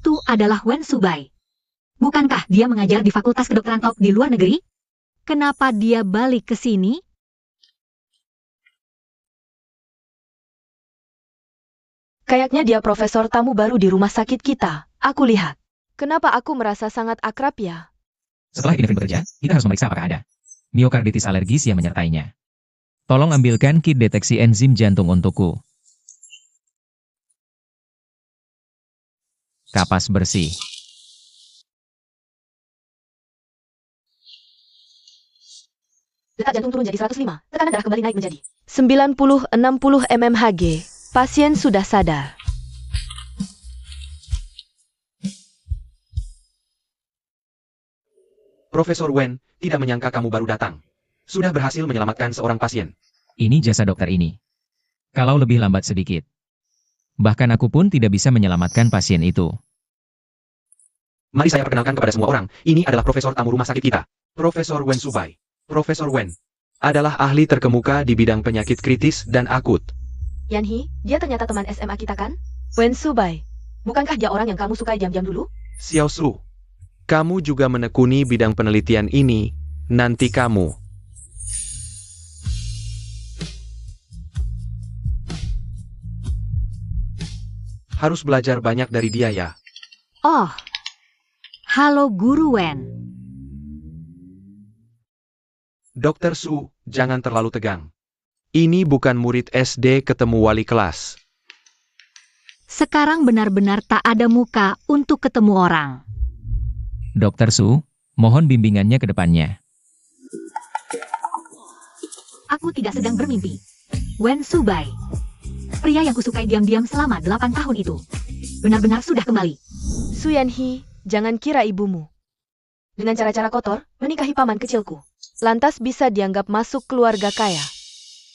Itu adalah Wen Subai. Bukankah dia mengajar di Fakultas Kedokteran top di luar negeri? Kenapa dia balik ke sini? Kayaknya dia profesor tamu baru di rumah sakit kita. Aku lihat. Kenapa aku merasa sangat akrab ya? Setelah Inevin bekerja, kita harus memeriksa apakah ada miokarditis alergis yang menyertainya. Tolong ambilkan kit deteksi enzim jantung untukku. Kapas bersih. Detak jantung turun jadi 105, tekanan darah kembali naik menjadi 90-60 mmHg. Pasien sudah sadar. Profesor Wen, tidak menyangka kamu baru datang. Sudah berhasil menyelamatkan seorang pasien. Ini jasa dokter ini. Kalau lebih lambat sedikit. Bahkan aku pun tidak bisa menyelamatkan pasien itu. Mari saya perkenalkan kepada semua orang, ini adalah profesor tamu rumah sakit kita. Profesor Wen Subai. Profesor Wen adalah ahli terkemuka di bidang penyakit kritis dan akut. Yanhi, dia ternyata teman SMA kita kan? Wen Subai. Bukankah dia orang yang kamu sukai jam-jam dulu? Xiao Su, kamu juga menekuni bidang penelitian ini, nanti kamu. Harus belajar banyak dari dia ya. Oh, halo Guru Wen. Dokter Su, jangan terlalu tegang. Ini bukan murid SD ketemu wali kelas. Sekarang benar-benar tak ada muka untuk ketemu orang. Dokter Su, mohon bimbingannya ke depannya. Aku tidak sedang bermimpi. Wen Subai. Pria yang kusukai diam-diam selama 8 tahun itu. Benar-benar sudah kembali. Su Yanhi, jangan kira ibumu. Dengan cara-cara kotor, menikahi paman kecilku. Lantas bisa dianggap masuk keluarga kaya.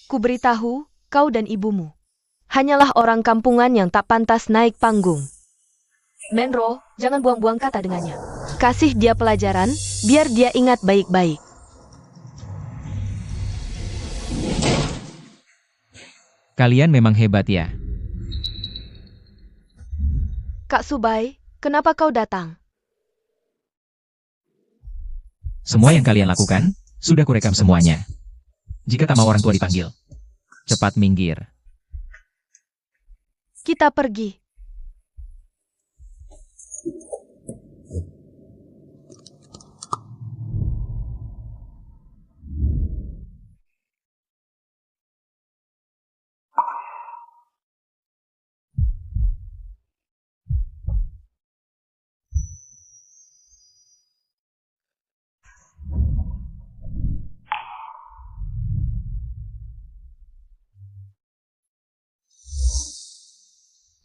Kuberitahu, kau dan ibumu hanyalah orang kampungan yang tak pantas naik panggung. Menro, jangan buang-buang kata dengannya. Kasih dia pelajaran, biar dia ingat baik-baik. Kalian memang hebat ya. Kak Subai, kenapa kau datang? Semua yang kalian lakukan, sudah kurekam semuanya. Jika tak mau orang tua dipanggil, cepat minggir. Kita pergi.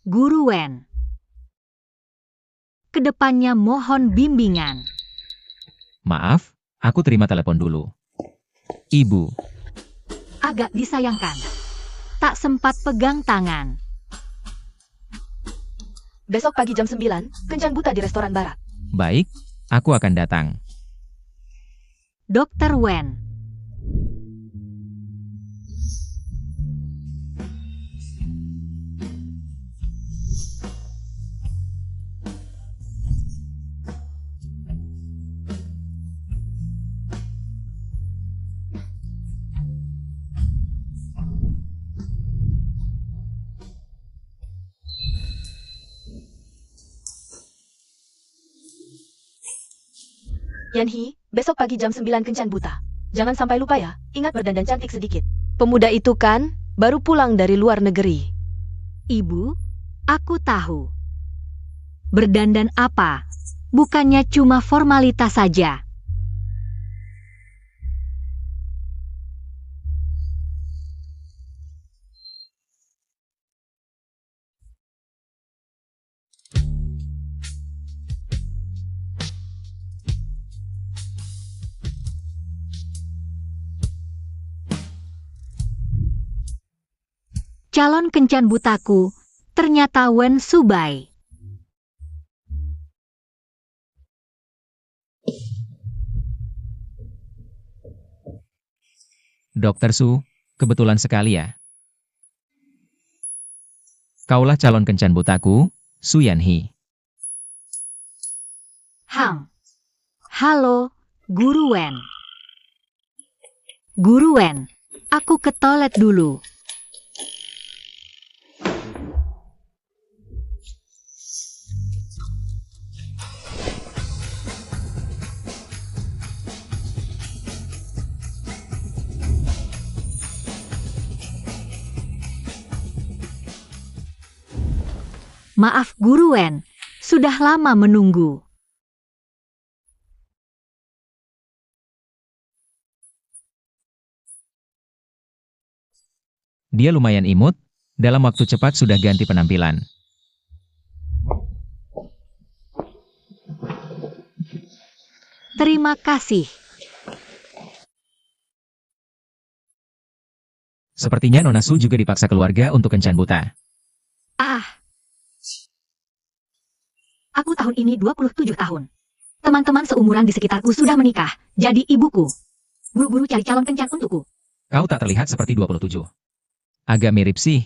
Guru Wen. Kedepannya mohon bimbingan. Maaf, aku terima telepon dulu. Ibu, Agak disayangkan. Tak sempat pegang tangan. Besok pagi jam 9, kencan buta di restoran barat. baik, aku akan datang. Dokter Wen. Yanhi, besok pagi jam 9 kencan buta. Jangan sampai lupa ya, ingat berdandan cantik sedikit. Pemuda itu kan, baru pulang dari luar negeri. Ibu, aku tahu. Berdandan apa? Bukannya cuma formalitas saja. Calon kencan butaku ternyata Wen Subai. Dokter Su, kebetulan sekali ya. Kaulah calon kencan butaku, Su Yanhi. Halo, Guru Wen. Guru Wen, aku ke toilet dulu. Maaf Guru Wen, sudah lama menunggu. Dia lumayan imut, dalam waktu cepat sudah ganti penampilan. Terima kasih. Sepertinya Nona Su juga dipaksa keluarga untuk kencan buta. Aku tahun ini 27 tahun. Teman-teman seumuran di sekitarku sudah menikah, jadi ibuku. Buru-buru cari calon kencan untukku. Kau tak terlihat seperti 27. Agak mirip sih.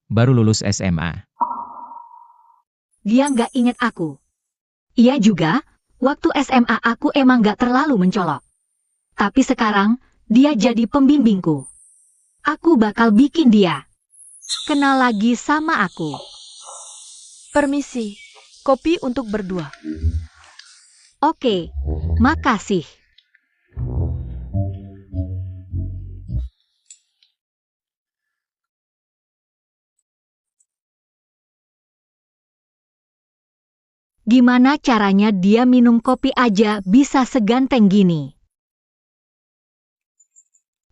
Baru lulus SMA. Dia nggak inget aku. Iya juga, waktu SMA aku emang nggak terlalu mencolok. Tapi sekarang, dia jadi pembimbingku. Aku bakal bikin dia kenal lagi sama aku. Permisi, kopi untuk berdua. Oke, makasih. Gimana caranya dia minum kopi aja bisa seganteng gini?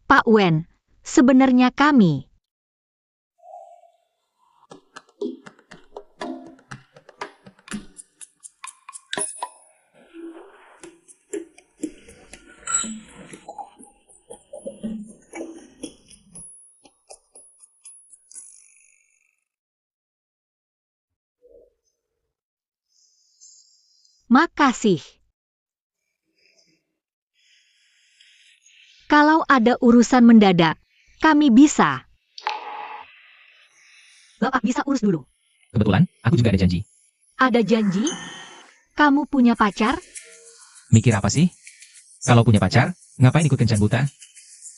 Pak Wen, sebenarnya kami. Makasih. Kalau ada urusan mendadak, kami bisa. Bapak bisa urus dulu. Kebetulan, aku juga ada janji. Ada janji? Kamu punya pacar? Mikir apa sih? Kalau punya pacar, ngapain ikut kencan buta?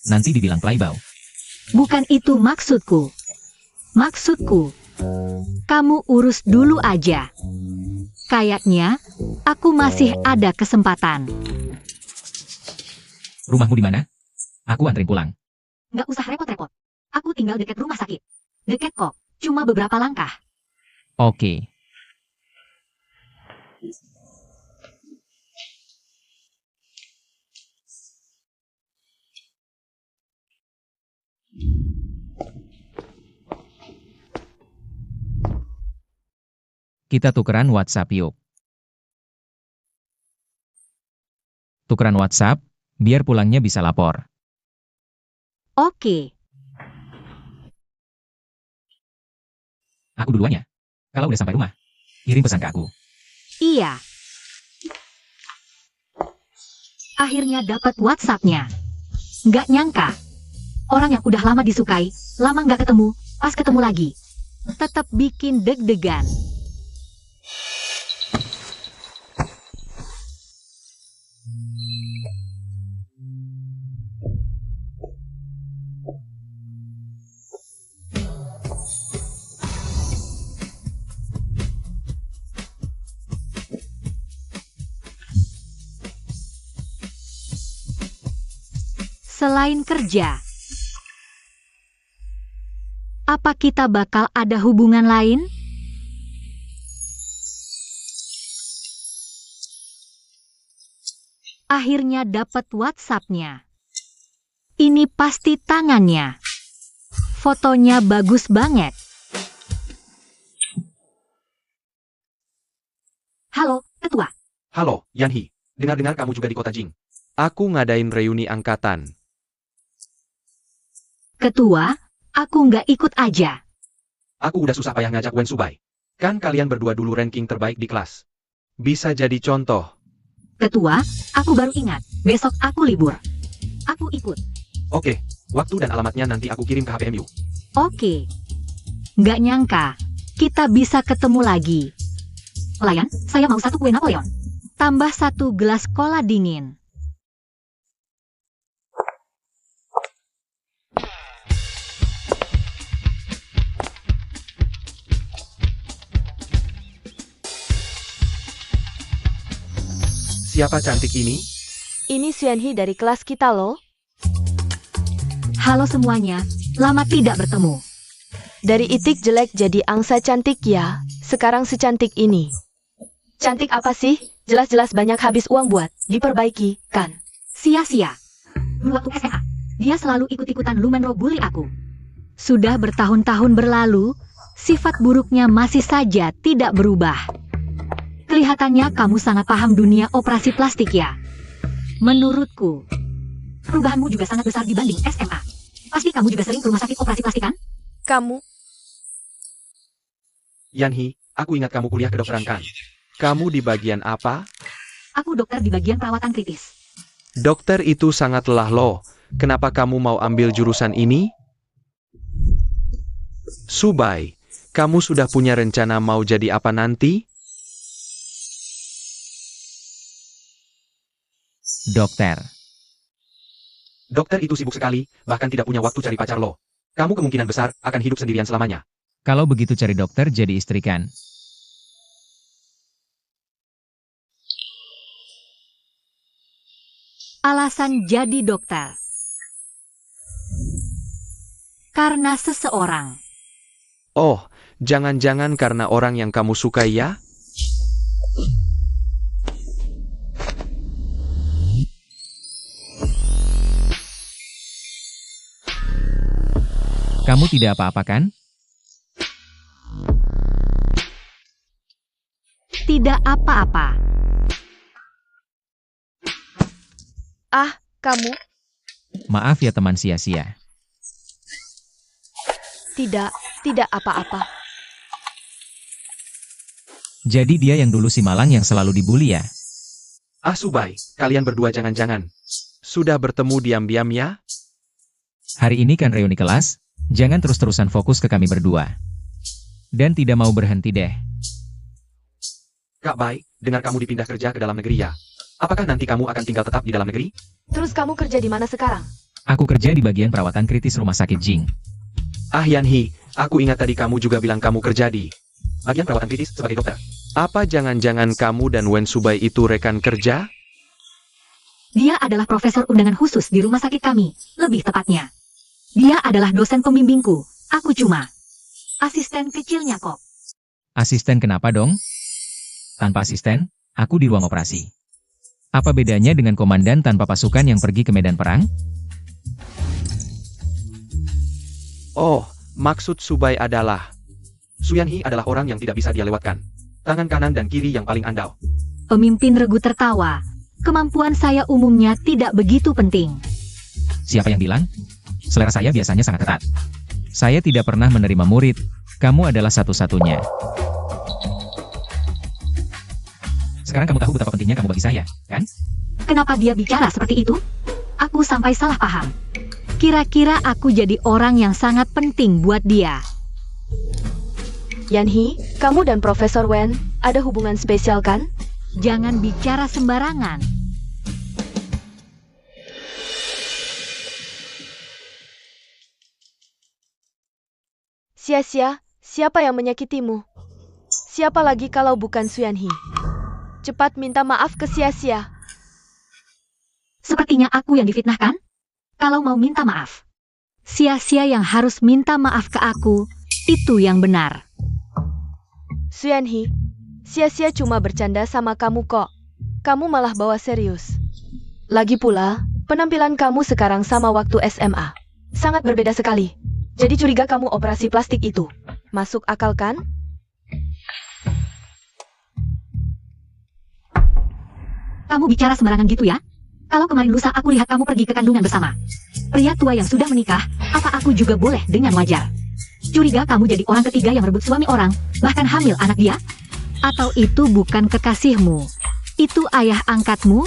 Nanti dibilang playbau. Bukan itu maksudku. Maksudku, kamu urus dulu aja. Kayaknya, aku masih ada kesempatan. Rumahmu di mana? Aku anterin pulang. Nggak usah repot-repot. Aku tinggal dekat rumah sakit. Dekat kok, cuma beberapa langkah. Oke. Kita tukeran WhatsApp yuk. Tukeran WhatsApp, biar pulangnya bisa lapor. Oke. Aku duluan ya. Kalau udah sampai rumah, kirim pesan ke aku. Iya. Akhirnya dapat WhatsApp-nya. Nggak nyangka. Orang yang udah lama disukai, lama nggak ketemu, pas ketemu lagi. Tetap bikin deg-degan. Selain kerja, apa kita bakal ada hubungan lain? Akhirnya dapat WhatsApp-nya. Ini pasti tangannya. Fotonya bagus banget. Halo, Ketua. Halo, Yanhi. Dengar-dengar kamu juga di kota Jing. Aku ngadain reuni angkatan. Ketua, aku nggak ikut aja. Aku udah susah payah ngajak Wen Subai. Kan kalian berdua dulu ranking terbaik di kelas. Bisa jadi contoh. Ketua, aku baru ingat. Besok aku libur. Aku ikut. Oke, waktu dan alamatnya nanti aku kirim ke HPMU. Oke. Nggak nyangka, kita bisa ketemu lagi. Pelayan, saya mau satu kue Napoleon. tambah 1 gelas cola dingin. Siapa cantik ini? Ini Xuanhe dari kelas kita loh. Halo semuanya, lama tidak bertemu. Dari itik jelek jadi angsa cantik ya. Sekarang secantik ini. Cantik apa sih? Jelas-jelas banyak habis uang buat diperbaiki, kan? Sia-sia. Waktu SMA, dia selalu ikut-ikutan Lumenro bully aku. Sudah bertahun-tahun berlalu, sifat buruknya masih saja tidak berubah. Kelihatannya kamu sangat paham dunia operasi plastik ya. Menurutku, perubahanmu juga sangat besar dibanding SMA. Pasti kamu juga sering ke rumah sakit operasi plastik kan? Kamu, Yanhi, aku ingat kamu kuliah kedokteran kan? Kamu di bagian apa? Aku dokter di bagian perawatan kritis. Dokter itu sangat lelah loh. Kenapa kamu mau ambil jurusan ini? Subai, kamu sudah punya rencana mau jadi apa nanti? Dokter. Dokter itu sibuk sekali, bahkan tidak punya waktu cari pacar loh. Kamu kemungkinan besar akan hidup sendirian selamanya. Kalau begitu cari dokter jadi istri kan? Alasan jadi dokter. Karena seseorang. Oh, jangan-jangan karena orang yang kamu sukai ya? Kamu tidak apa-apa kan? Tidak apa-apa. kamu, Maaf ya teman sia-sia. tidak apa-apa. Jadi dia yang dulu si malang yang selalu dibully ya? Ah Subai, kalian berdua jangan-jangan. Sudah bertemu diam-diam ya? Hari ini kan reuni kelas, jangan terus-terusan fokus ke kami berdua. Dan tidak mau berhenti deh. Kak Bai, dengar kamu dipindah kerja ke dalam negeri ya? Apakah nanti kamu akan tinggal tetap di dalam negeri? Terus kamu kerja di mana sekarang? Aku kerja di bagian perawatan kritis rumah sakit Jing. Ah Yanhi, aku ingat tadi kamu juga bilang kamu kerja di bagian perawatan kritis sebagai dokter. Apa jangan-jangan kamu dan Wen Subai itu rekan kerja? Dia adalah profesor undangan khusus di rumah sakit kami, lebih tepatnya. Dia adalah dosen pembimbingku, aku cuma asisten kecilnya kok. Asisten kenapa dong? Tanpa asisten, aku di ruang operasi. Apa bedanya dengan komandan tanpa pasukan yang pergi ke medan perang? Oh, maksud Subai adalah Suyanhi adalah orang yang tidak bisa dia lewatkan. Tangan kanan dan kiri yang paling andal. Pemimpin regu tertawa. Kemampuan saya umumnya tidak begitu penting. Siapa yang bilang? Selera saya biasanya sangat ketat. Saya tidak pernah menerima murid. Kamu adalah satu-satunya. Sekarang kamu tahu betapa pentingnya kamu bagi saya, kan? Kenapa dia bicara seperti itu? Aku sampai salah paham. Kira-kira aku jadi orang yang sangat penting buat dia. Yanhi, kamu dan Profesor Wen ada hubungan spesial kan? Jangan bicara sembarangan. Sia-sia, siapa yang menyakitimu? Siapa lagi kalau bukan Xuanhe? Cepat minta maaf ke Sia-sia. Sepertinya aku yang difitnahkan. Kalau mau minta maaf, Sia-sia yang harus minta maaf ke aku, itu yang benar. Xuanhe, Sia-sia cuma bercanda sama kamu kok. Kamu malah bawa serius. Lagi pula, penampilan kamu sekarang sama waktu SMA. Sangat berbeda sekali. Jadi curiga kamu operasi plastik itu. Masuk akal kan? Kamu bicara sembarangan gitu ya? Kalau kemarin lusa aku lihat kamu pergi ke kandungan bersama pria tua yang sudah menikah, apa aku juga boleh dengan wajar? Curiga kamu jadi orang ketiga yang merebut suami orang, bahkan hamil anak dia? Atau itu bukan kekasihmu? Itu ayah angkatmu?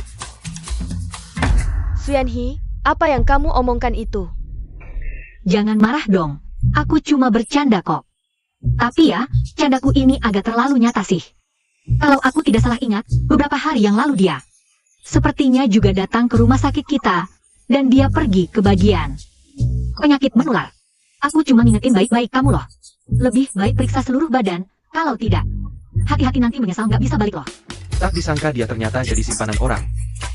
Xuanhe, apa yang kamu omongkan itu? Jangan marah dong. Aku cuma bercanda kok. Tapi ya, candaku ini agak terlalu nyata sih. Kalau aku tidak salah ingat, beberapa hari yang lalu dia sepertinya juga datang ke rumah sakit kita, dan dia pergi ke bagian penyakit menular. Aku cuma ngingetin baik-baik kamu loh. Lebih baik periksa seluruh badan, kalau tidak, hati-hati nanti menyesal nggak bisa balik loh. Tak disangka dia ternyata jadi simpanan orang.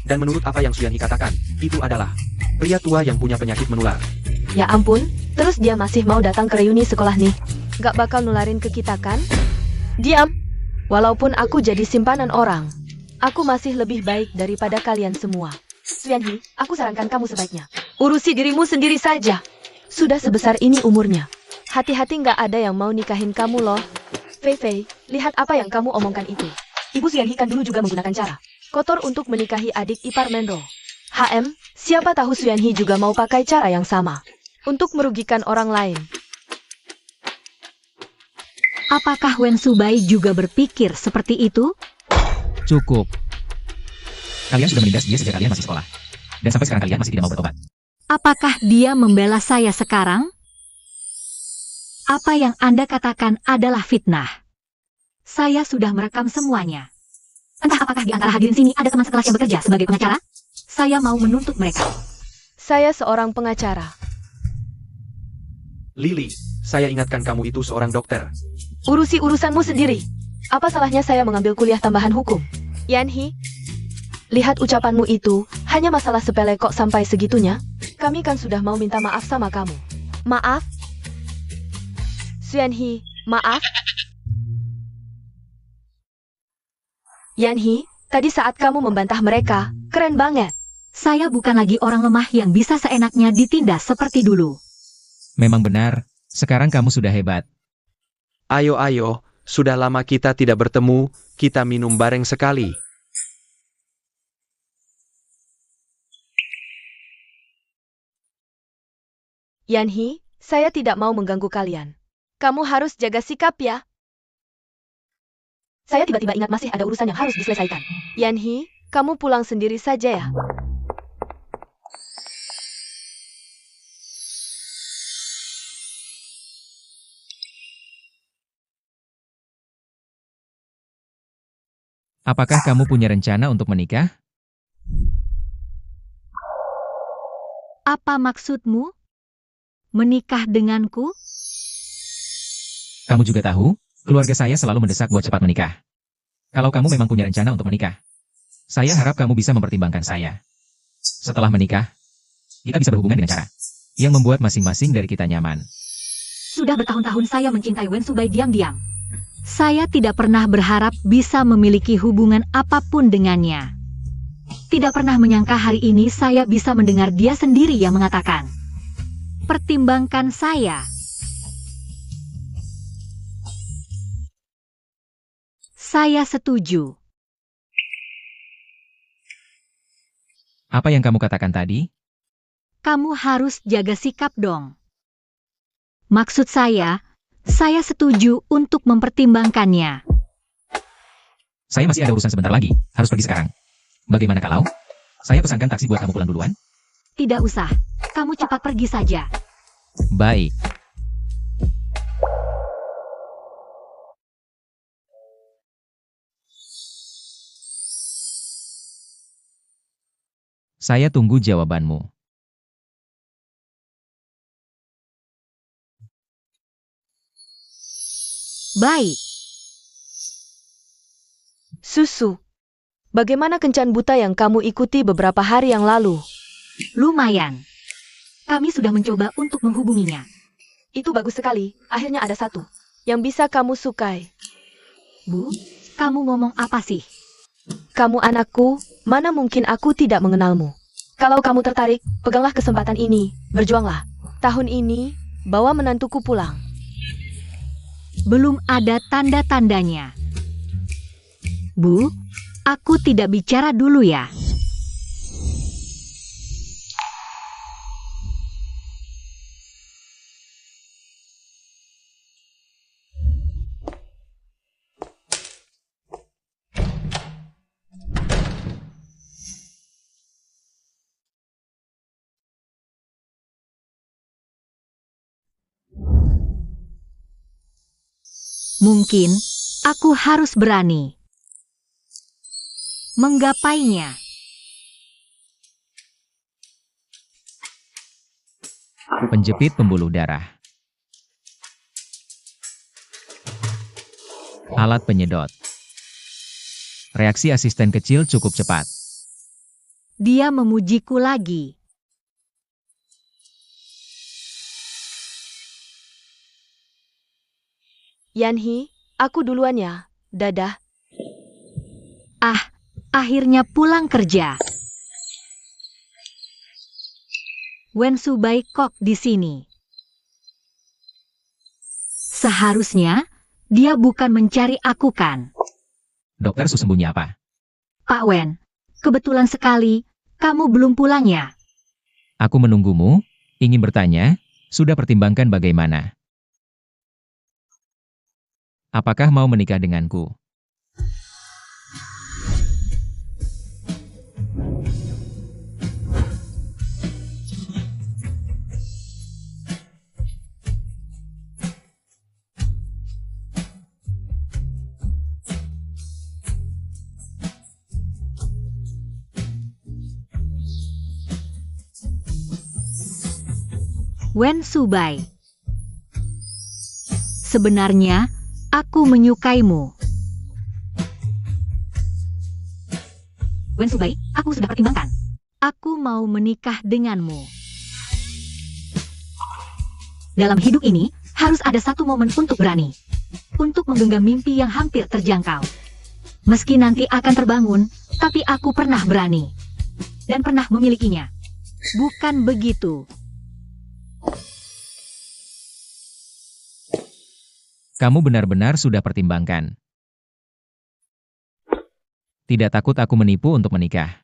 Dan menurut apa yang Xuanhi katakan, itu adalah pria tua yang punya penyakit menular. Ya ampun, terus dia masih mau datang ke reuni sekolah nih. Gak bakal nularin ke kita kan? Diam. Walaupun aku jadi simpanan orang, aku masih lebih baik daripada kalian semua. Xuanhi, aku sarankan kamu sebaiknya urusi dirimu sendiri saja. Sudah sebesar ini umurnya. Hati-hati gak ada yang mau nikahin kamu loh. Fei Fei, lihat apa yang kamu omongkan itu. Ibu Xuanhi kan dulu juga menggunakan cara kotor untuk menikahi adik ipar Menro. Siapa tahu Xuanhi juga mau pakai cara yang sama untuk merugikan orang lain. Apakah Wen Subai juga berpikir seperti itu? Cukup. Kalian sudah menindas dia sejak kalian masih sekolah. Dan sampai sekarang kalian masih tidak mau bertobat. Apakah dia membela saya sekarang? Apa yang Anda katakan adalah fitnah. Saya sudah merekam semuanya. Entah apakah di antara hadirin sini ada teman sekelas yang bekerja sebagai pengacara? Saya mau menuntut mereka. Saya seorang pengacara. Lily, saya ingatkan kamu itu seorang dokter. Urusi urusanmu sendiri. Apa salahnya saya mengambil kuliah tambahan hukum? Yanhi, lihat ucapanmu itu, hanya masalah sepele kok sampai segitunya? Kami kan sudah mau minta maaf sama kamu. Maaf? Xuanhi, maaf? Yanhi, tadi saat kamu membantah mereka, keren banget. Saya bukan lagi orang lemah yang bisa seenaknya ditindas seperti dulu. Memang benar, sekarang kamu sudah hebat. Ayo, sudah lama kita tidak bertemu, kita minum bareng sekali. Yanhi, saya tidak mau mengganggu kalian. Kamu harus jaga sikap ya. Saya tiba-tiba ingat masih ada urusan yang harus diselesaikan. Yanhi, kamu pulang sendiri saja ya. Apakah kamu punya rencana untuk menikah? Apa maksudmu? Menikah denganku? Kamu juga tahu, keluarga saya selalu mendesak buat cepat menikah. Kalau kamu memang punya rencana untuk menikah, saya harap kamu bisa mempertimbangkan saya. Setelah menikah, kita bisa berhubungan dengan cara yang membuat masing-masing dari kita nyaman. Sudah bertahun-tahun saya mencintai Wen Subai diam-diam. Saya tidak pernah berharap bisa memiliki hubungan apapun dengannya. Tidak pernah menyangka hari ini saya bisa mendengar dia sendiri yang mengatakan, "Pertimbangkan saya." Saya setuju. Apa yang kamu katakan tadi? Kamu harus jaga sikap dong. Maksud saya setuju untuk mempertimbangkannya. Saya masih ada urusan sebentar lagi, harus pergi sekarang. Bagaimana kalau saya pesankan taksi buat kamu pulang duluan? Tidak usah, kamu cepat pergi saja. Baik. Saya tunggu jawabanmu. Baik. Susu. Bagaimana kencan buta yang kamu ikuti beberapa hari yang lalu? Lumayan. Kami sudah mencoba untuk menghubunginya. Itu bagus sekali, akhirnya ada satu yang bisa kamu sukai. Bu, kamu ngomong apa sih? Kamu anakku, mana mungkin aku tidak mengenalmu. Kalau kamu tertarik, peganglah kesempatan ini, berjuanglah. Tahun ini, bawa menantuku pulang. Belum ada tanda-tandanya. Bu, aku tidak bicara dulu ya. Mungkin aku harus berani. menggapainya. Penjepit pembuluh darah. Alat penyedot. Reaksi asisten kecil cukup cepat. Dia memujiku lagi. Yanhi, aku duluan ya. Dadah. Akhirnya pulang kerja. Wen Subai kok di sini. Seharusnya dia bukan mencari aku kan? Dokter Su sembunyi apa? Pak Wen, kebetulan sekali kamu belum pulang ya? Aku menunggumu, ingin bertanya, sudah pertimbangkan bagaimana? Apakah mau menikah denganku? Wen Subai. Sebenarnya, aku menyukaimu. Wen Subai, aku sudah pertimbangkan. Aku mau menikah denganmu. Dalam hidup ini, harus ada satu momen untuk berani. Untuk menggenggam mimpi yang hampir terjangkau. Meski nanti akan terbangun, tapi aku pernah berani. Dan pernah memilikinya. Bukan begitu. Kamu benar-benar sudah pertimbangkan. Tidak takut aku menipu untuk menikah.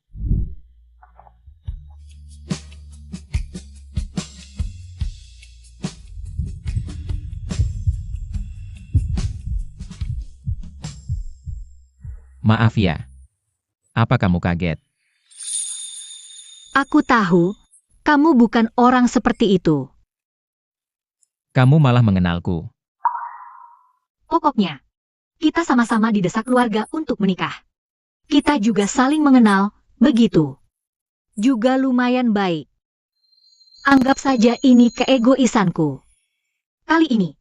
Maaf ya. Apa kamu kaget? Aku tahu, kamu bukan orang seperti itu. Kamu malah mengenalku. Pokoknya, kita sama-sama didesak keluarga untuk menikah. Kita juga saling mengenal, begitu. Juga lumayan baik. Anggap saja ini keegoisanku. Kali ini,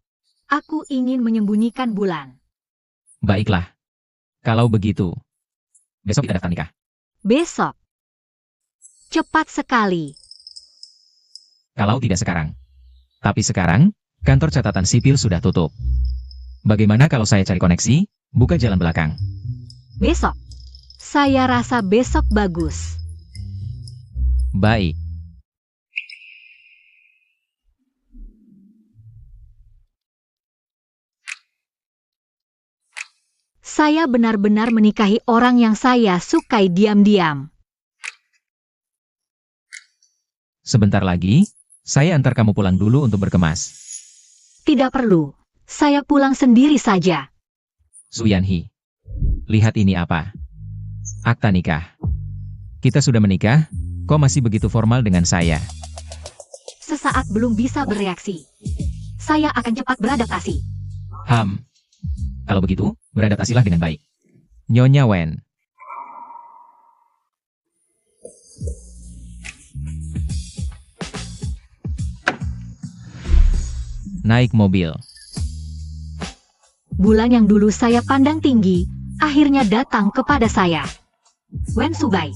aku ingin menyembunyikan bulan. Baiklah. Kalau begitu, besok kita daftar nikah. Besok. Cepat sekali. Kalau tidak sekarang. Tapi sekarang, kantor catatan sipil sudah tutup. Bagaimana kalau saya cari koneksi, buka jalan belakang? Besok. Saya rasa besok bagus. Baik. Saya benar-benar menikahi orang yang saya sukai diam-diam. Sebentar lagi, saya antar kamu pulang dulu untuk berkemas. Tidak perlu. Saya pulang sendiri saja. Su Yanhi. Lihat ini apa? Akta nikah. Kita sudah menikah, kok masih begitu formal dengan saya? Sesaat belum bisa bereaksi. Saya akan cepat beradaptasi. Kalau begitu, beradaptasilah dengan baik. Nyonya Wen. Naik mobil. Bulan yang dulu saya pandang tinggi, akhirnya datang kepada saya. Wen Subai.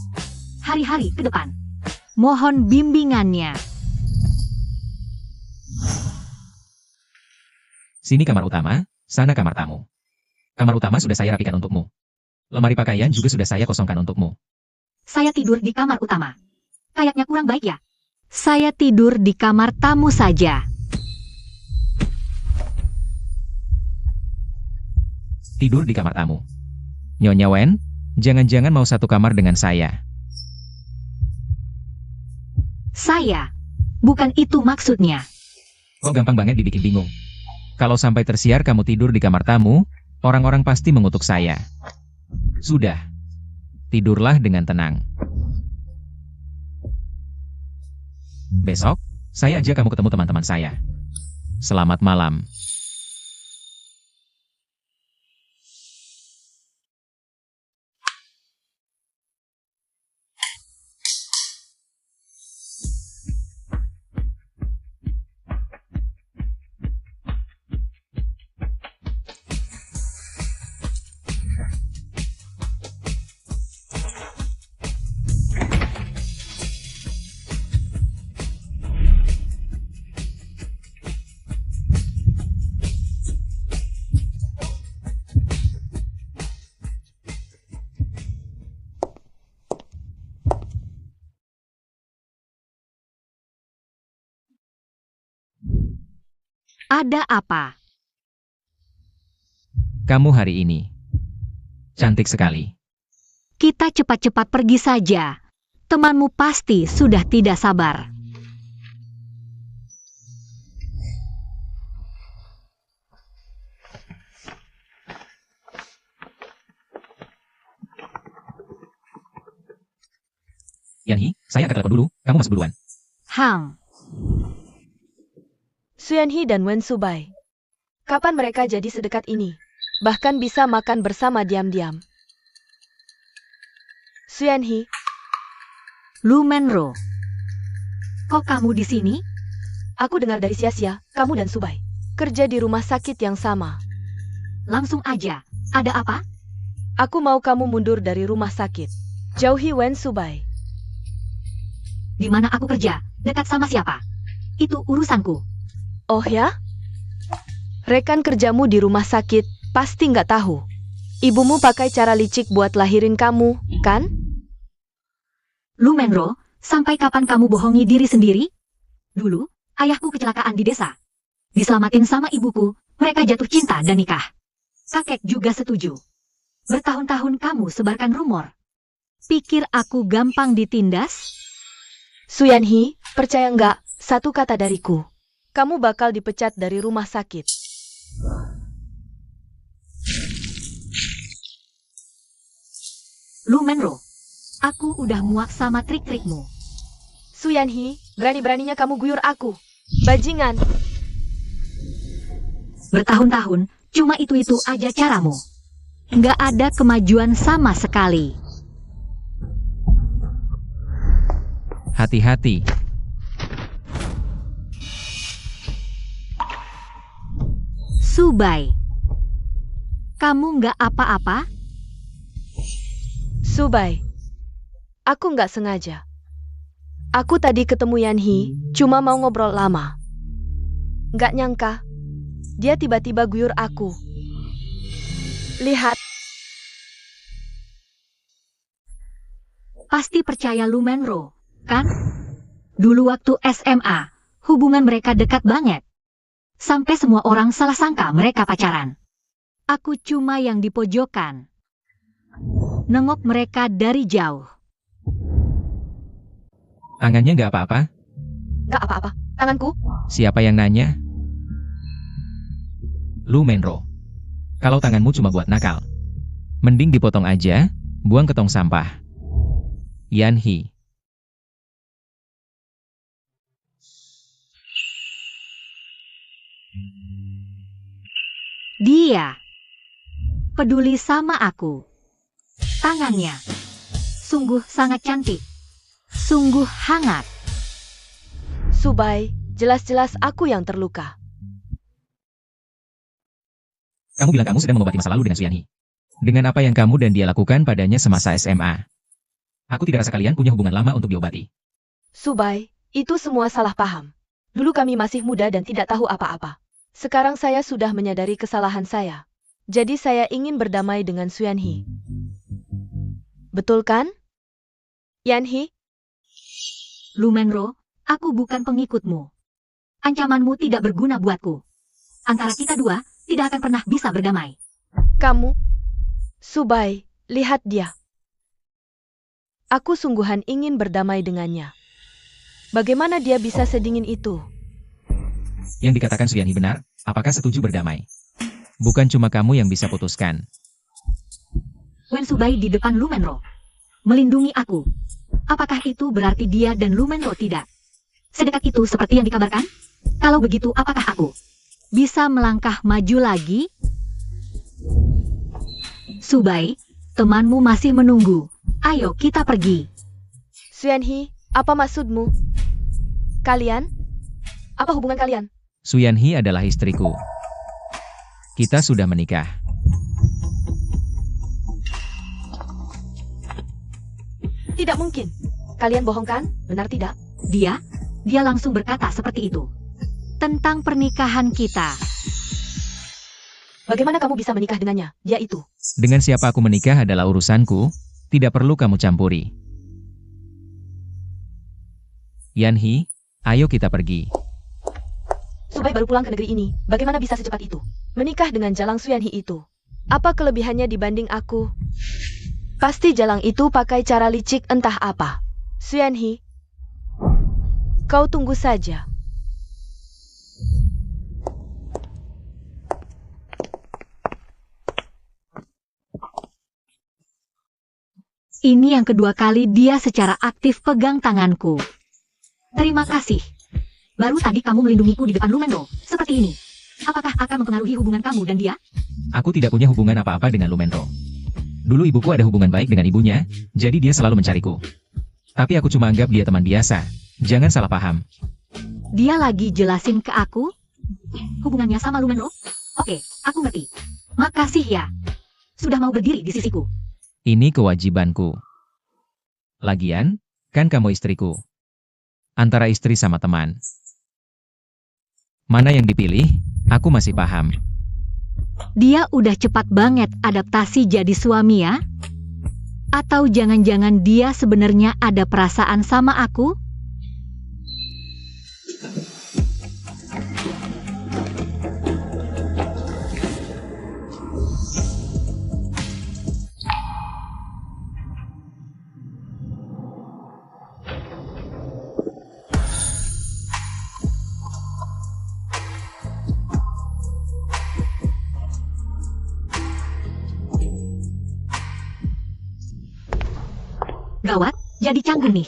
Hari-hari ke depan. Mohon bimbingannya. Sini kamar utama, sana kamar tamu. Kamar utama sudah saya rapikan untukmu. Lemari pakaian juga sudah saya kosongkan untukmu. Saya tidur di kamar utama. Kayaknya kurang baik ya. Saya tidur di kamar tamu saja. Tidur di kamar tamu. Nyonya Wen, jangan-jangan mau satu kamar dengan saya. Saya. Bukan itu maksudnya. Kok gampang banget dibikin bingung. Kalau sampai tersiar kamu tidur di kamar tamu, orang-orang pasti mengutuk saya. Sudah. Tidurlah dengan tenang. Besok, saya ajak kamu ketemu teman-teman saya. Selamat malam. Ada apa? Kamu hari ini cantik sekali. Kita cepat-cepat pergi saja. Temanmu pasti sudah tidak sabar. Yanhi, saya angkat telepon dulu. Kamu masuk duluan. Hang, Xuanhe dan Wen Subai. Kapan mereka jadi sedekat ini? Bahkan bisa makan bersama diam-diam. Xuanhe, Lu Menro. Kok kamu di sini? aku dengar dari Sia-Sia, kamu dan Subai kerja di rumah sakit yang sama. Langsung aja. Ada apa? Aku mau kamu mundur dari rumah sakit. Jauhi Wen Subai. Di mana aku kerja? Dekat sama siapa? Itu urusanku. Oh ya? Rekan kerjamu di rumah sakit pasti nggak tahu. Ibumu pakai cara licik buat lahirin kamu, kan? Lu Menro, sampai kapan kamu bohongi diri sendiri? Dulu, ayahku kecelakaan di desa. Diselamatin sama ibuku, mereka jatuh cinta dan nikah. Kakek juga setuju. Bertahun-tahun kamu sebarkan rumor. Pikir aku gampang ditindas? Xuanhe, percaya nggak, satu kata dariku. Kamu bakal dipecat dari rumah sakit. Lu Menro, aku udah muak sama trik-trikmu. Xuanhe, berani-beraninya kamu guyur aku. Bajingan. Bertahun-tahun, cuma itu-itu aja caramu. Nggak ada kemajuan sama sekali. Hati-hati. Subai, kamu nggak apa-apa? Subai, aku nggak sengaja. Aku tadi ketemu Yanhi, cuma mau ngobrol lama. Nggak nyangka, dia tiba-tiba guyur aku. Lihat, Pasti percaya Lu Menro, kan? Dulu waktu SMA, hubungan mereka dekat banget. Sampai semua orang salah sangka mereka pacaran. Aku cuma yang di pojokan. Nengok mereka dari jauh. Tangannya nggak apa-apa? nggak apa-apa, tanganku. Siapa yang nanya? Lu Menro. Kalau tanganmu cuma buat nakal, mending dipotong aja, buang ke tong sampah. Yanhi. Dia peduli sama aku. Tangannya sungguh sangat cantik. Sungguh hangat. Subai, jelas-jelas aku yang terluka. Kamu bilang kamu sedang mengobati masa lalu dengan Xuanhe. Dengan apa yang kamu dan dia lakukan padanya semasa SMA. Aku tidak rasa kalian punya hubungan lama untuk diobati. Subai, itu semua salah paham. Dulu kami masih muda dan tidak tahu apa-apa. Sekarang saya sudah menyadari kesalahan saya. Jadi saya ingin berdamai dengan Xuanhe. Betul kan? Yanhi, Lu Menro, aku bukan pengikutmu. Ancamanmu tidak berguna buatku. Antara kita dua, tidak akan pernah bisa berdamai. kamu. Subai, lihat dia. Aku sungguhan ingin berdamai dengannya. Bagaimana dia bisa sedingin itu? Yang dikatakan Xuanhe benar, apakah setuju berdamai? Bukan cuma kamu yang bisa putuskan. Wen Subai di depan Lu Menro. Melindungi aku. Apakah itu berarti dia dan Lu Menro tidak sedekat itu seperti yang dikabarkan? Kalau begitu, apakah aku bisa melangkah maju lagi? Subai, temanmu masih menunggu. Ayo kita pergi. Xuanhe, apa maksudmu? Kalian? Apa hubungan kalian? Xuanhe adalah istriku. Kita sudah menikah. Tidak mungkin. Kalian bohong kan? Benar tidak? Dia langsung berkata seperti itu. Tentang pernikahan kita. Bagaimana kamu bisa menikah dengannya? Dia itu. Dengan siapa aku menikah adalah urusanku, tidak perlu kamu campuri. Yanhi, ayo kita pergi. Subai baru pulang ke negeri ini. Bagaimana bisa secepat itu? Menikah dengan Jalang Suyanhi itu. Apa kelebihannya dibanding aku? Pasti Jalang itu pakai cara licik entah apa. Suyanhi, kau tunggu saja. Ini yang kedua kali dia secara aktif pegang tanganku. Terima kasih. Baru tadi kamu melindungiku di depan Lumendo, seperti ini. Apakah akan mempengaruhi hubungan kamu dan dia? Aku tidak punya hubungan apa-apa dengan Lumento. Dulu ibuku ada hubungan baik dengan ibunya, jadi dia selalu mencariku. Tapi aku cuma anggap dia teman biasa. Jangan salah paham. Dia lagi jelasin ke aku? Hubungannya sama Lumendo? Oke, aku ngerti. Makasih ya. Sudah mau berdiri di sisiku. Ini kewajibanku. Lagian, kan kamu istriku. Antara istri sama teman. Mana yang dipilih, aku masih paham. Dia udah cepat banget adaptasi jadi suami ya? Atau jangan-jangan dia sebenarnya ada perasaan sama aku? Gawat, jadi canggung nih.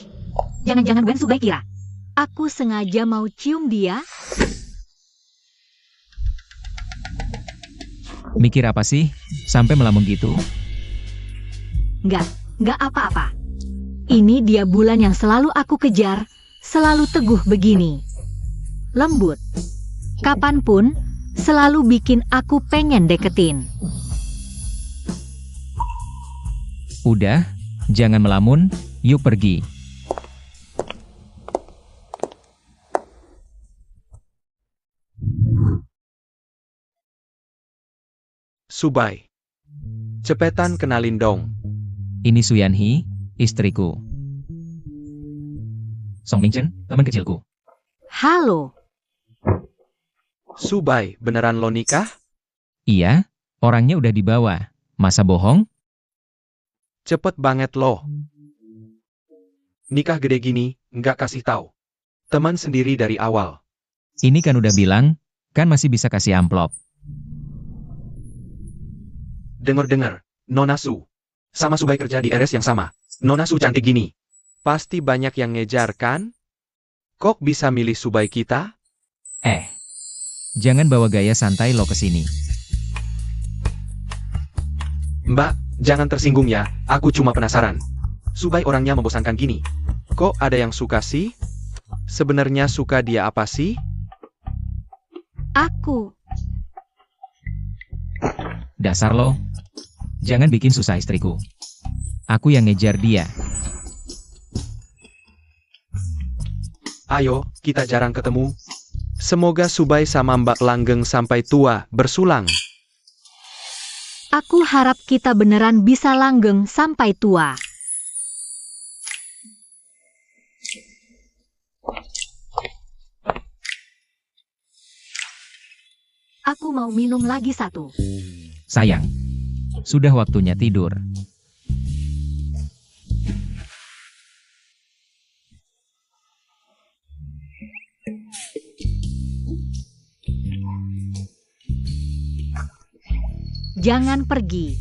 Jangan-jangan Wen Subai kira aku sengaja mau cium dia? Mikir apa sih, sampai melamun gitu? Nggak apa-apa. Ini dia bulan yang selalu aku kejar, selalu teguh begini. Lembut. Kapanpun, selalu bikin aku pengen deketin. Udah, jangan melamun, yuk pergi. Subai. Cepetan kenalin dong. Ini Suyanhi, istriku. Song Mingchen, teman kecilku. Halo, Subai, beneran lo nikah? Iya, orangnya udah dibawa. Masa bohong? Cepet banget lo. Nikah gede gini, nggak kasih tahu. Teman sendiri dari awal. Ini kan udah bilang, kan masih bisa kasih amplop. Dengar-dengar, Nona Su. Sama Subai kerja di RS yang sama. Nona Su cantik gini. Pasti banyak yang ngejar kan? Kok bisa milih Subai kita? Jangan bawa gaya santai lo ke sini. Mbak, jangan tersinggung ya, aku cuma penasaran. Subai orangnya membosankan gini. Kok ada yang suka sih? Sebenarnya suka dia apa sih? aku. Dasar lo. Jangan bikin susah istriku. Aku yang ngejar dia. Ayo, kita jarang ketemu. Semoga Subai sama Mbak langgeng sampai tua, bersulang. Aku harap kita beneran bisa langgeng sampai tua. Aku mau minum lagi satu. Sayang. Sudah waktunya tidur. Jangan pergi.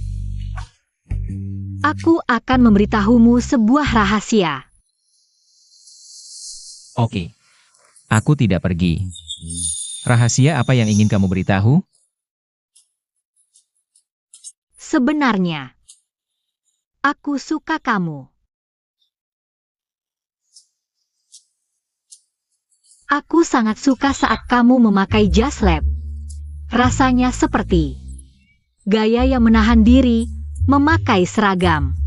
Aku akan memberitahumu sebuah rahasia. Oke. Aku tidak pergi. Rahasia apa yang ingin kamu beritahu? Sebenarnya, aku suka kamu. Aku sangat suka saat kamu memakai jas lab. Rasanya seperti gaya yang menahan diri, memakai seragam.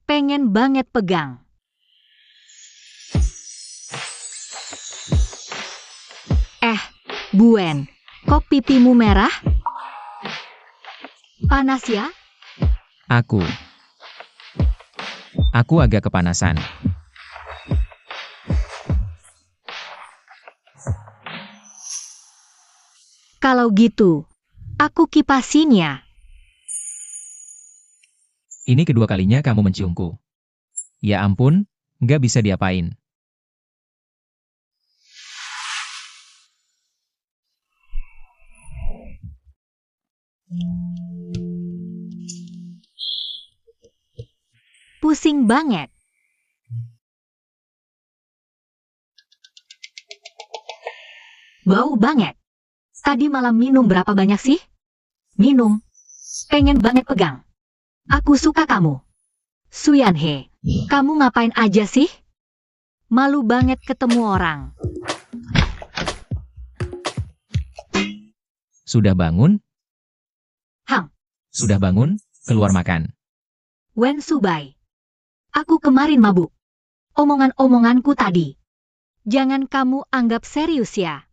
Pengen banget pegang. Buen, kok pipimu merah? Panas ya? Aku. Aku agak kepanasan. Kalau gitu, aku kipasin ya. Ini kedua kalinya kamu menciumku. Ya ampun, nggak bisa diapain. Pusing banget. Bau banget. Tadi malam minum berapa banyak sih? Minum. Pengen banget pegang. Aku suka kamu. Suyanhe, kamu ngapain aja sih? Malu banget ketemu orang. Sudah bangun? Hang, Sudah bangun? Keluar makan. Wen Subai. Aku kemarin mabuk. Omongan-omonganku tadi. Jangan kamu anggap serius ya.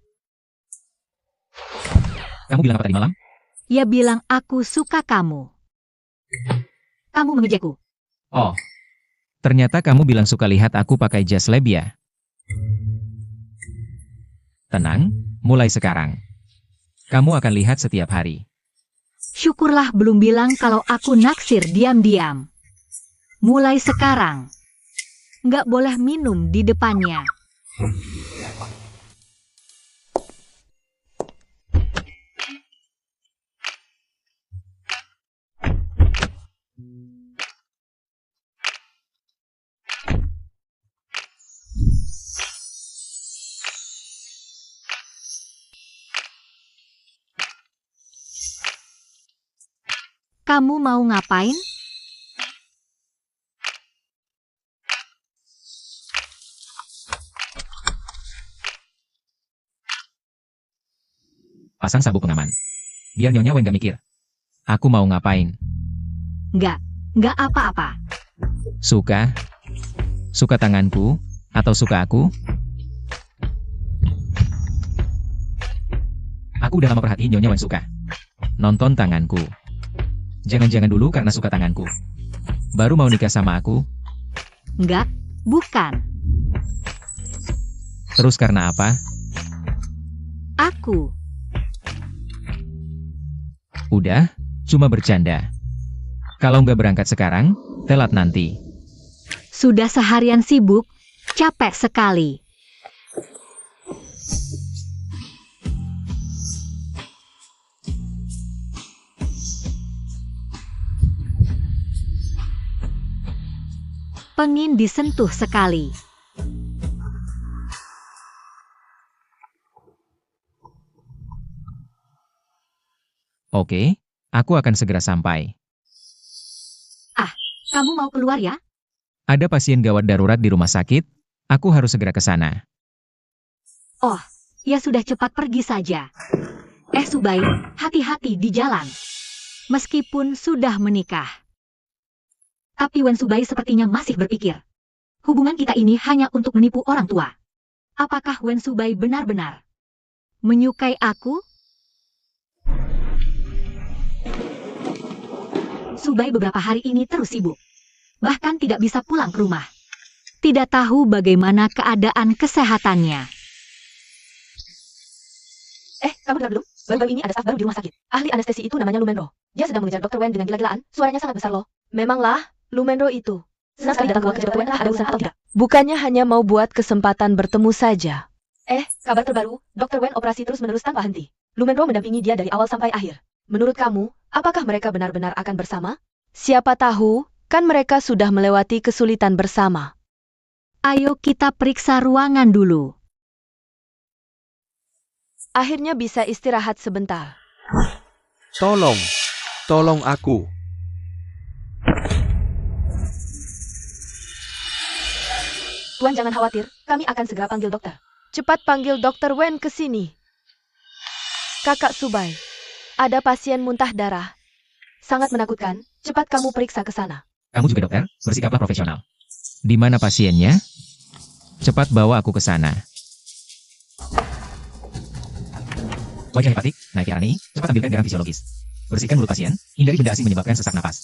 Kamu bilang apa tadi malam? Ya bilang aku suka kamu. Kamu mengejakku. Oh, ternyata kamu bilang suka lihat aku pakai jas lab ya? Tenang, mulai sekarang. Kamu akan lihat setiap hari. Syukurlah belum bilang kalau aku naksir diam-diam. Mulai sekarang. Nggak boleh minum di depannya. Kamu mau ngapain? Pasang sabuk pengaman. Biar Nyonya Wen gak mikir. Aku mau ngapain? Nggak apa-apa. Suka? Suka tanganku? Atau suka aku? Aku udah lama perhatiin Nyonya Wen suka. Nonton tanganku. Jangan-jangan dulu karena suka tanganku. Baru mau nikah sama aku? Nggak, bukan. Terus karena apa? Aku. Udah, cuma bercanda. Kalau nggak berangkat sekarang, telat nanti. Sudah seharian sibuk, capek sekali. Pengin disentuh sekali. Oke, aku akan segera sampai. Kamu mau keluar ya? Ada pasien gawat darurat di rumah sakit, aku harus segera ke sana. Ya sudah cepat pergi saja. Subai, hati-hati di jalan. Meskipun sudah menikah. Tapi Wen Subai sepertinya masih berpikir. Hubungan kita ini hanya untuk menipu orang tua. Apakah Wen Subai benar-benar menyukai aku? Subai beberapa hari ini terus sibuk. Bahkan tidak bisa pulang ke rumah. Tidak tahu bagaimana keadaan kesehatannya. Kamu dengar belum? Baru-baru ini ada staf baru di rumah sakit. Ahli anestesi itu namanya Lumenro. Dia sedang mengejar Dr. Wen dengan gila-gilaan. Suaranya sangat besar loh. Memanglah, Lumenro itu. Senang sekali datang keluar ke Dr. Wen, ada urusan atau tidak? Bukannya hanya mau buat kesempatan bertemu saja. Kabar terbaru, Dr. Wen operasi terus-menerus tanpa henti. Lumenro mendampingi dia dari awal sampai akhir. Menurut kamu, apakah mereka benar-benar akan bersama? Siapa tahu, kan mereka sudah melewati kesulitan bersama. Ayo kita periksa ruangan dulu. Akhirnya bisa istirahat sebentar. Tolong aku. Tuan jangan khawatir, kami akan segera panggil dokter. Cepat panggil Dr. Wen ke sini. Kakak Subai, ada pasien muntah darah. Sangat menakutkan, cepat kamu periksa ke sana. Kamu juga dokter, bersikaplah profesional. Di mana pasiennya? Cepat bawa aku ke sana. Wajah hepatik, naik cepat ambilkan garam fisiologis. Bersihkan mulut pasien, hindari benda asing menyebabkan sesak napas.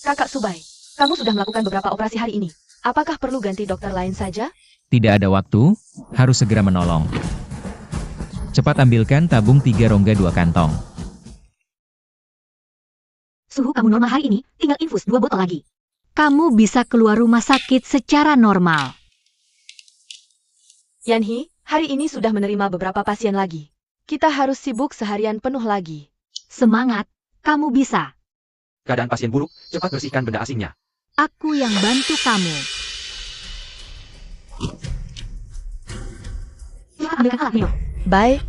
Kakak Subai, Kamu sudah melakukan beberapa operasi hari ini. Apakah perlu ganti dokter lain saja? Tidak ada waktu, harus segera menolong. Cepat ambilkan tabung 3 rongga 2 kantong. Suhu kamu normal hari ini, tinggal infus 2 botol lagi. Kamu bisa keluar rumah sakit secara normal. Yanhi, hari ini sudah menerima beberapa pasien lagi. Kita harus sibuk seharian penuh lagi. Semangat, kamu bisa. Keadaan pasien buruk, cepat bersihkan benda asingnya. Aku yang bantu kamu. Cepat ambilkan alat minum. Baik.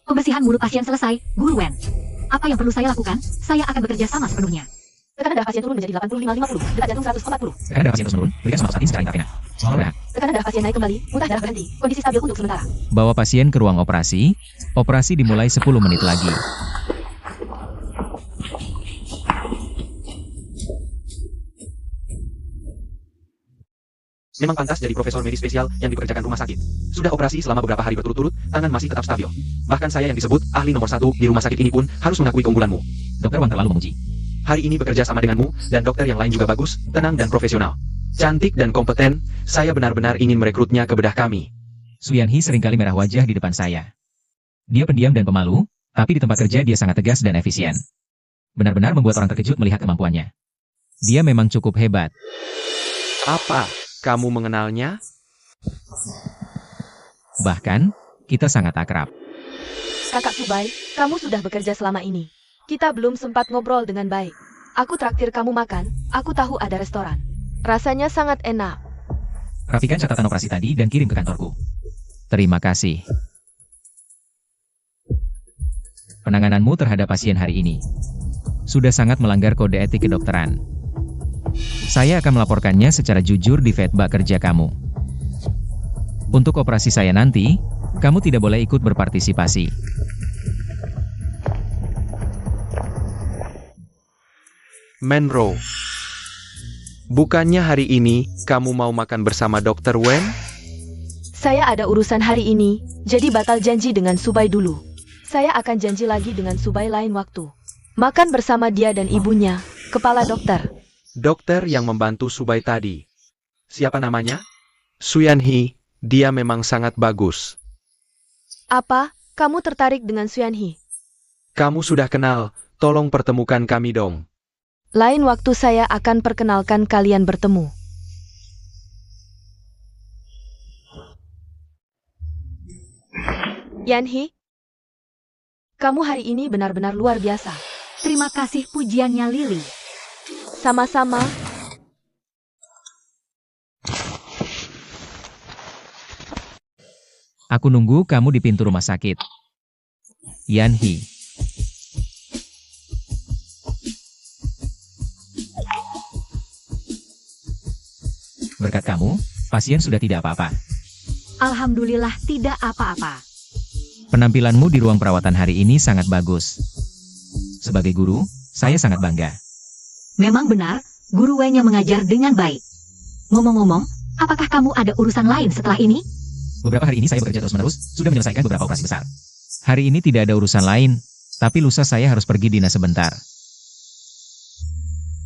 Pembersihan mulut pasien selesai, Guru Wen. Apa yang perlu saya lakukan? Saya akan bekerja sama sepenuhnya. Tekanan darah pasien turun menjadi 85-50, detak jantung 140. Tekanan darah pasien terus menurun, berikan somatostatin secara intravena. Mohon rehat. Tekanan darah pasien naik kembali, muntah darah berhenti, kondisi stabil untuk sementara. Bawa pasien ke ruang operasi. Operasi dimulai 10 menit lagi. Memang pantas jadi profesor medis spesial yang dipekerjakan rumah sakit. Sudah operasi selama beberapa hari berturut-turut, tangan masih tetap stabil. Bahkan saya yang disebut ahli nomor 1 di rumah sakit ini pun harus mengakui keunggulanmu. Dokter Wang terlalu memuji. Hari ini bekerja sama denganmu, dan dokter yang lain juga bagus, tenang dan profesional. Cantik dan kompeten, saya benar-benar ingin merekrutnya ke bedah kami. Suyanhi seringkali merah wajah di depan saya. Dia pendiam dan pemalu, tapi di tempat kerja dia sangat tegas dan efisien. Benar-benar membuat orang terkejut melihat kemampuannya. Dia memang cukup hebat. Apa? Kamu mengenalnya? Bahkan, kita sangat akrab. Kakak Subai, kamu sudah bekerja selama ini. Kita belum sempat ngobrol dengan baik. Aku traktir kamu makan, aku tahu ada restoran. Rasanya sangat enak. Rapikan catatan operasi tadi dan kirim ke kantorku. Terima kasih. Penangananmu terhadap pasien hari ini sudah sangat melanggar kode etik kedokteran. Saya akan melaporkannya secara jujur di feedback kerja kamu. Untuk operasi saya nanti, kamu tidak boleh ikut berpartisipasi. Menro, bukannya hari ini kamu mau makan bersama Dr. Wen? Saya ada urusan hari ini, jadi batal janji dengan Subai dulu. Saya akan janji lagi dengan Subai lain waktu. Makan bersama dia dan ibunya, kepala dokter. Dokter yang membantu Subai tadi. Siapa namanya? Suyanhi, dia memang sangat bagus. Apa, kamu tertarik dengan Suyanhi? Kamu sudah kenal, tolong pertemukan kami dong. Lain waktu saya akan perkenalkan kalian bertemu. Yanhi, kamu hari ini benar-benar luar biasa. Terima kasih pujiannya, Lily. Sama-sama. Aku nunggu kamu di pintu rumah sakit. Yanhi. Berkat kamu, pasien sudah tidak apa-apa. Alhamdulillah tidak apa-apa. Penampilanmu di ruang perawatan hari ini sangat bagus. Sebagai guru, saya sangat bangga. Memang benar, Guru Wen yang mengajar dengan baik. Ngomong-ngomong, apakah kamu ada urusan lain setelah ini? Beberapa hari ini saya bekerja terus-menerus, sudah menyelesaikan beberapa operasi besar. Hari ini tidak ada urusan lain, tapi lusa saya harus pergi dinas sebentar.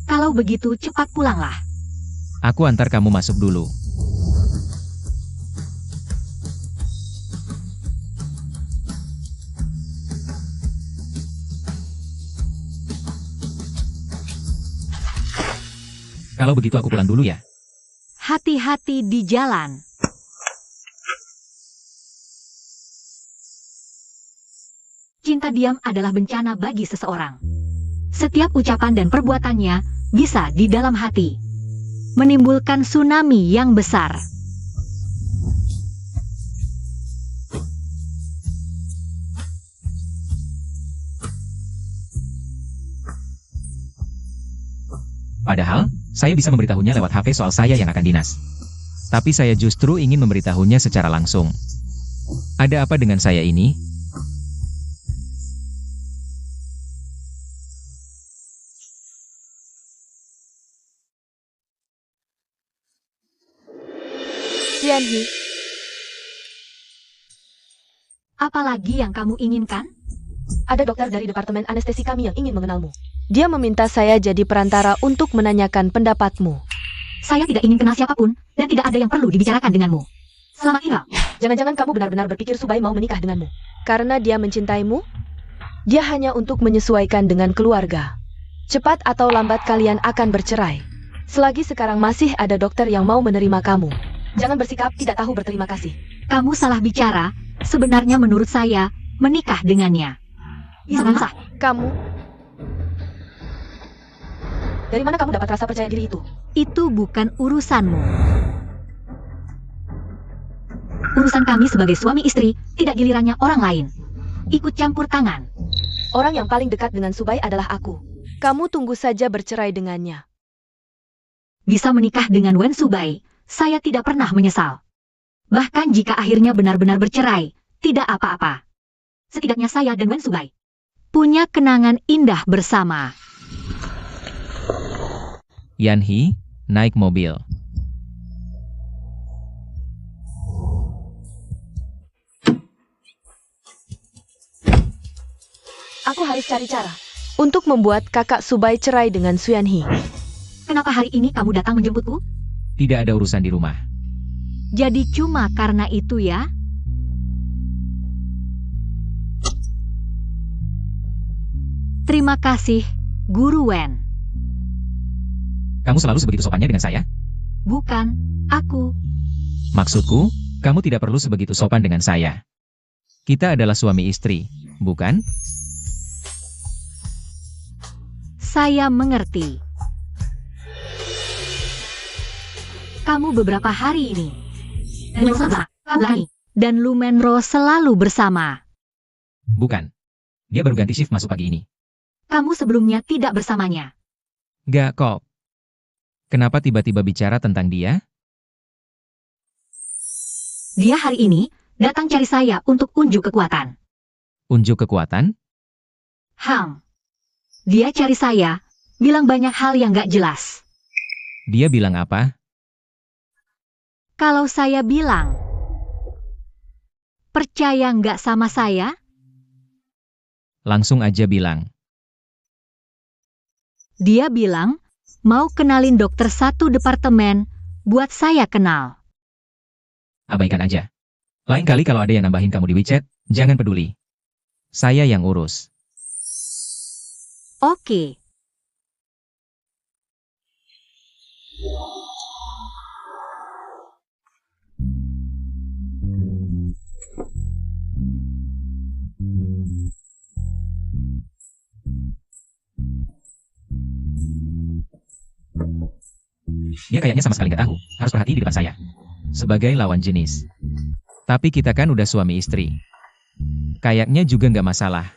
Kalau begitu cepat pulanglah. Aku antar kamu masuk dulu. Kalau begitu aku pulang dulu ya. Hati-hati di jalan. Cinta diam adalah bencana bagi seseorang. Setiap ucapan dan perbuatannya bisa di dalam hati menimbulkan tsunami yang besar. Padahal, saya bisa memberitahunya lewat HP soal saya yang akan dinas. Tapi saya justru ingin memberitahunya secara langsung. Ada apa dengan saya ini? Yanhi, Apalagi yang kamu inginkan? Ada dokter dari departemen anestesi kami yang ingin mengenalmu. Dia meminta saya jadi perantara untuk menanyakan pendapatmu. Saya tidak ingin kenal siapapun, dan tidak ada yang perlu dibicarakan denganmu. Selamat tinggal. Jangan-jangan kamu benar-benar berpikir Subai mau menikah denganmu. Karena dia mencintaimu? Dia hanya untuk menyesuaikan dengan keluarga. Cepat atau lambat kalian akan bercerai. Selagi sekarang masih ada dokter yang mau menerima kamu. Jangan bersikap tidak tahu berterima kasih. Kamu salah bicara. Sebenarnya menurut saya, menikah dengannya sangat sah. Kamu? Dari mana kamu dapat rasa percaya diri itu? Itu bukan urusanmu. Urusan kami sebagai suami istri, tidak gilirannya orang lain. Ikut campur tangan. Orang yang paling dekat dengan Subai adalah aku. Kamu tunggu saja bercerai dengannya. Bisa menikah dengan Wen Subai, saya tidak pernah menyesal. Bahkan jika akhirnya benar-benar bercerai, tidak apa-apa. Setidaknya saya dan Wen Subai punya kenangan indah bersama. Yanhi, naik mobil. Aku harus cari cara untuk membuat kakak Subai cerai dengan Suyanhi. Kenapa hari ini kamu datang menjemputku? Tidak ada urusan di rumah. Jadi cuma karena itu ya? Terima kasih, Guru Wen. Kamu selalu sebegitu sopannya dengan saya? Bukan, aku. Maksudku, kamu tidak perlu sebegitu sopan dengan saya. Kita adalah suami istri, bukan? Saya mengerti. Kamu beberapa hari ini dan Lumenro selalu bersama. Bukan. Dia baru ganti shift masuk pagi ini. Kamu sebelumnya tidak bersamanya. Gak kok. Kenapa tiba-tiba bicara tentang dia? Dia hari ini datang cari saya untuk unjuk kekuatan. Unjuk kekuatan? Dia cari saya, bilang banyak hal yang gak jelas. Dia bilang apa? Kalau saya bilang, percaya nggak sama saya? Langsung aja bilang. Dia bilang, mau kenalin dokter satu departemen, buat saya kenal. Abaikan aja. Lain kali kalau ada yang nambahin kamu di WeChat, jangan peduli. Saya yang urus. Oke. Dia kayaknya sama sekali nggak tahu, harus perhati di depan saya. Sebagai lawan jenis. Tapi kita kan udah suami istri. Kayaknya juga nggak masalah.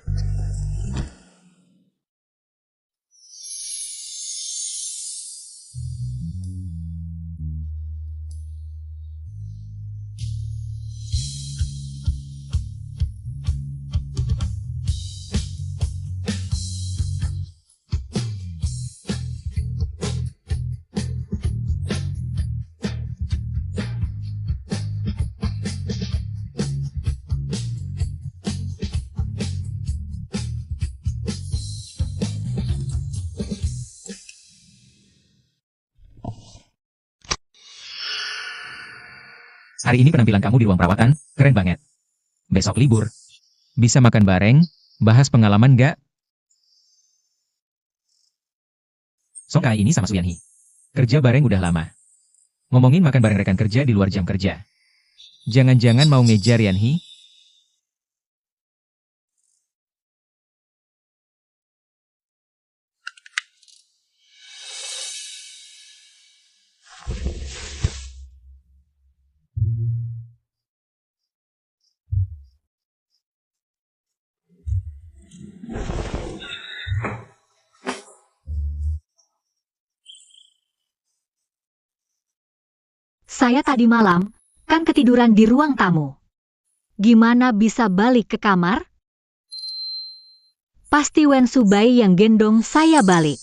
Hari ini penampilan kamu di ruang perawatan, keren banget. Besok libur. Bisa makan bareng, bahas pengalaman nggak? Songkai ini sama Suyanhi. Kerja bareng udah lama. Ngomongin makan bareng rekan kerja di luar jam kerja. Jangan-jangan mau ngejar Yanhi? Saya tadi malam, kan ketiduran di ruang tamu. Gimana bisa balik ke kamar? Pasti Wen Subai yang gendong saya balik.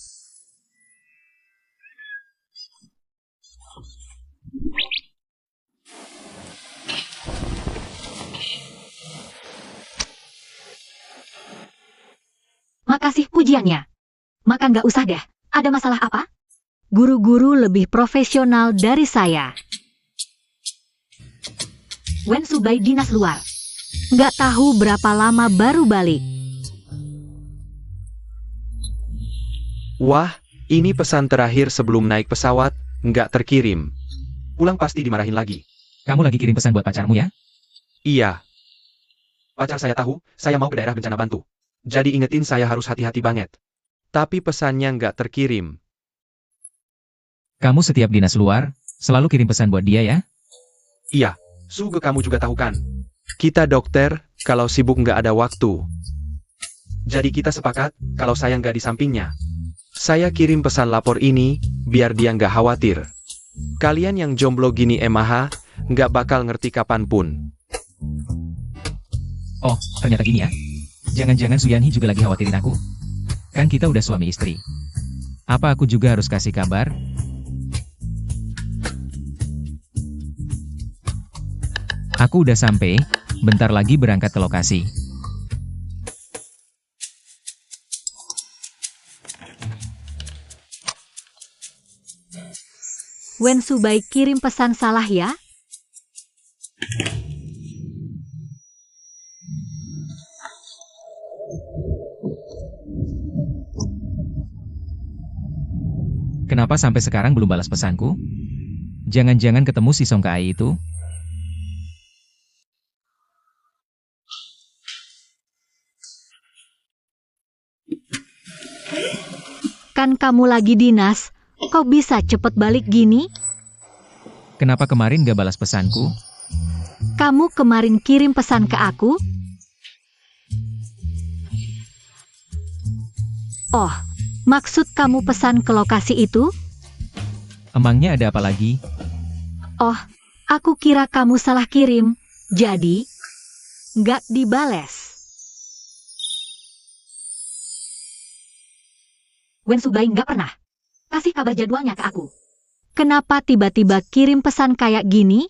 makasih pujiannya. Maka nggak usah deh, ada masalah apa? Guru-guru lebih profesional dari saya. Wen Subai dinas luar. Nggak tahu berapa lama baru balik. Wah, ini pesan terakhir sebelum naik pesawat, nggak terkirim. Pulang pasti dimarahin lagi. Kamu lagi kirim pesan buat pacarmu ya? Iya. Pacar saya tahu, saya mau ke daerah bencana bantu. Jadi ingetin saya harus hati-hati banget. Tapi pesannya nggak terkirim. Kamu setiap dinas luar, selalu kirim pesan buat dia ya? Iya, Suge kamu juga tahu kan. Kita dokter, kalau sibuk nggak ada waktu. Jadi kita sepakat, kalau saya nggak di sampingnya. Saya kirim pesan lapor ini, biar dia nggak khawatir. Kalian yang jomblo gini emaha, nggak bakal ngerti kapanpun. Oh, ternyata gini ya. Jangan-jangan Suyanhi juga lagi khawatirin aku. Kan kita udah suami istri. Apa aku juga harus kasih kabar? Aku udah sampai, bentar lagi berangkat ke lokasi. Wen Subai kirim pesan salah ya? Kenapa sampai sekarang belum balas pesanku? Jangan-jangan ketemu si Song Kai itu? Kan kamu lagi dinas, kok bisa cepet balik gini? Kenapa kemarin gak balas pesanku? Kamu kemarin kirim pesan ke aku? Oh, maksud kamu pesan ke lokasi itu? Emangnya ada apa lagi? Oh, aku kira kamu salah kirim, jadi nggak dibales. Wen Subai nggak pernah kasih kabar jadwalnya ke aku. Kenapa tiba-tiba kirim pesan kayak gini?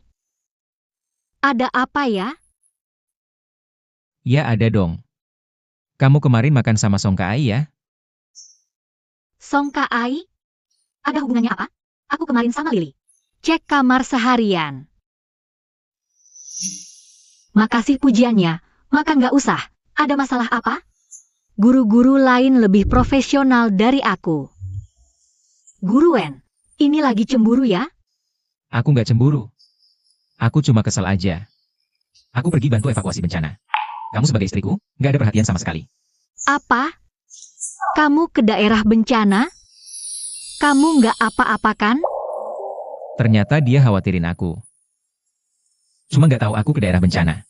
Ada apa ya? Ya ada dong. Kamu kemarin makan sama Song Kai ya? Song Kai? Ada hubungannya apa? Aku kemarin sama Lily. Cek kamar seharian. Makasih pujiannya, maka nggak usah. Ada masalah apa? Guru-guru lain lebih profesional dari aku. Guru Wen, ini lagi cemburu ya? Aku nggak cemburu. Aku cuma kesal aja. Aku pergi bantu evakuasi bencana. Kamu sebagai istriku, nggak ada perhatian sama sekali. Apa? Kamu ke daerah bencana? Kamu nggak apa-apa kan? Ternyata dia khawatirin aku. Cuma nggak tahu aku ke daerah bencana.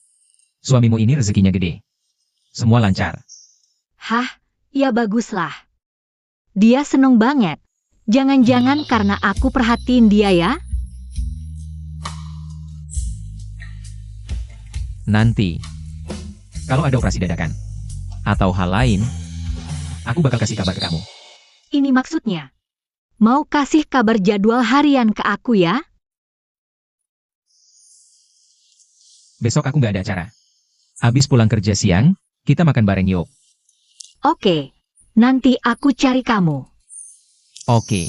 Suamimu ini rezekinya gede. Semua lancar. Hah, ya baguslah. Dia seneng banget. Jangan-jangan karena aku perhatiin dia ya? Nanti, kalau ada operasi dadakan, atau hal lain, aku bakal kasih kabar ke kamu. Ini maksudnya. Mau kasih kabar jadwal harian ke aku ya? Besok aku nggak ada acara. Habis pulang kerja siang, kita makan bareng yuk. Oke, nanti aku cari kamu. Oke.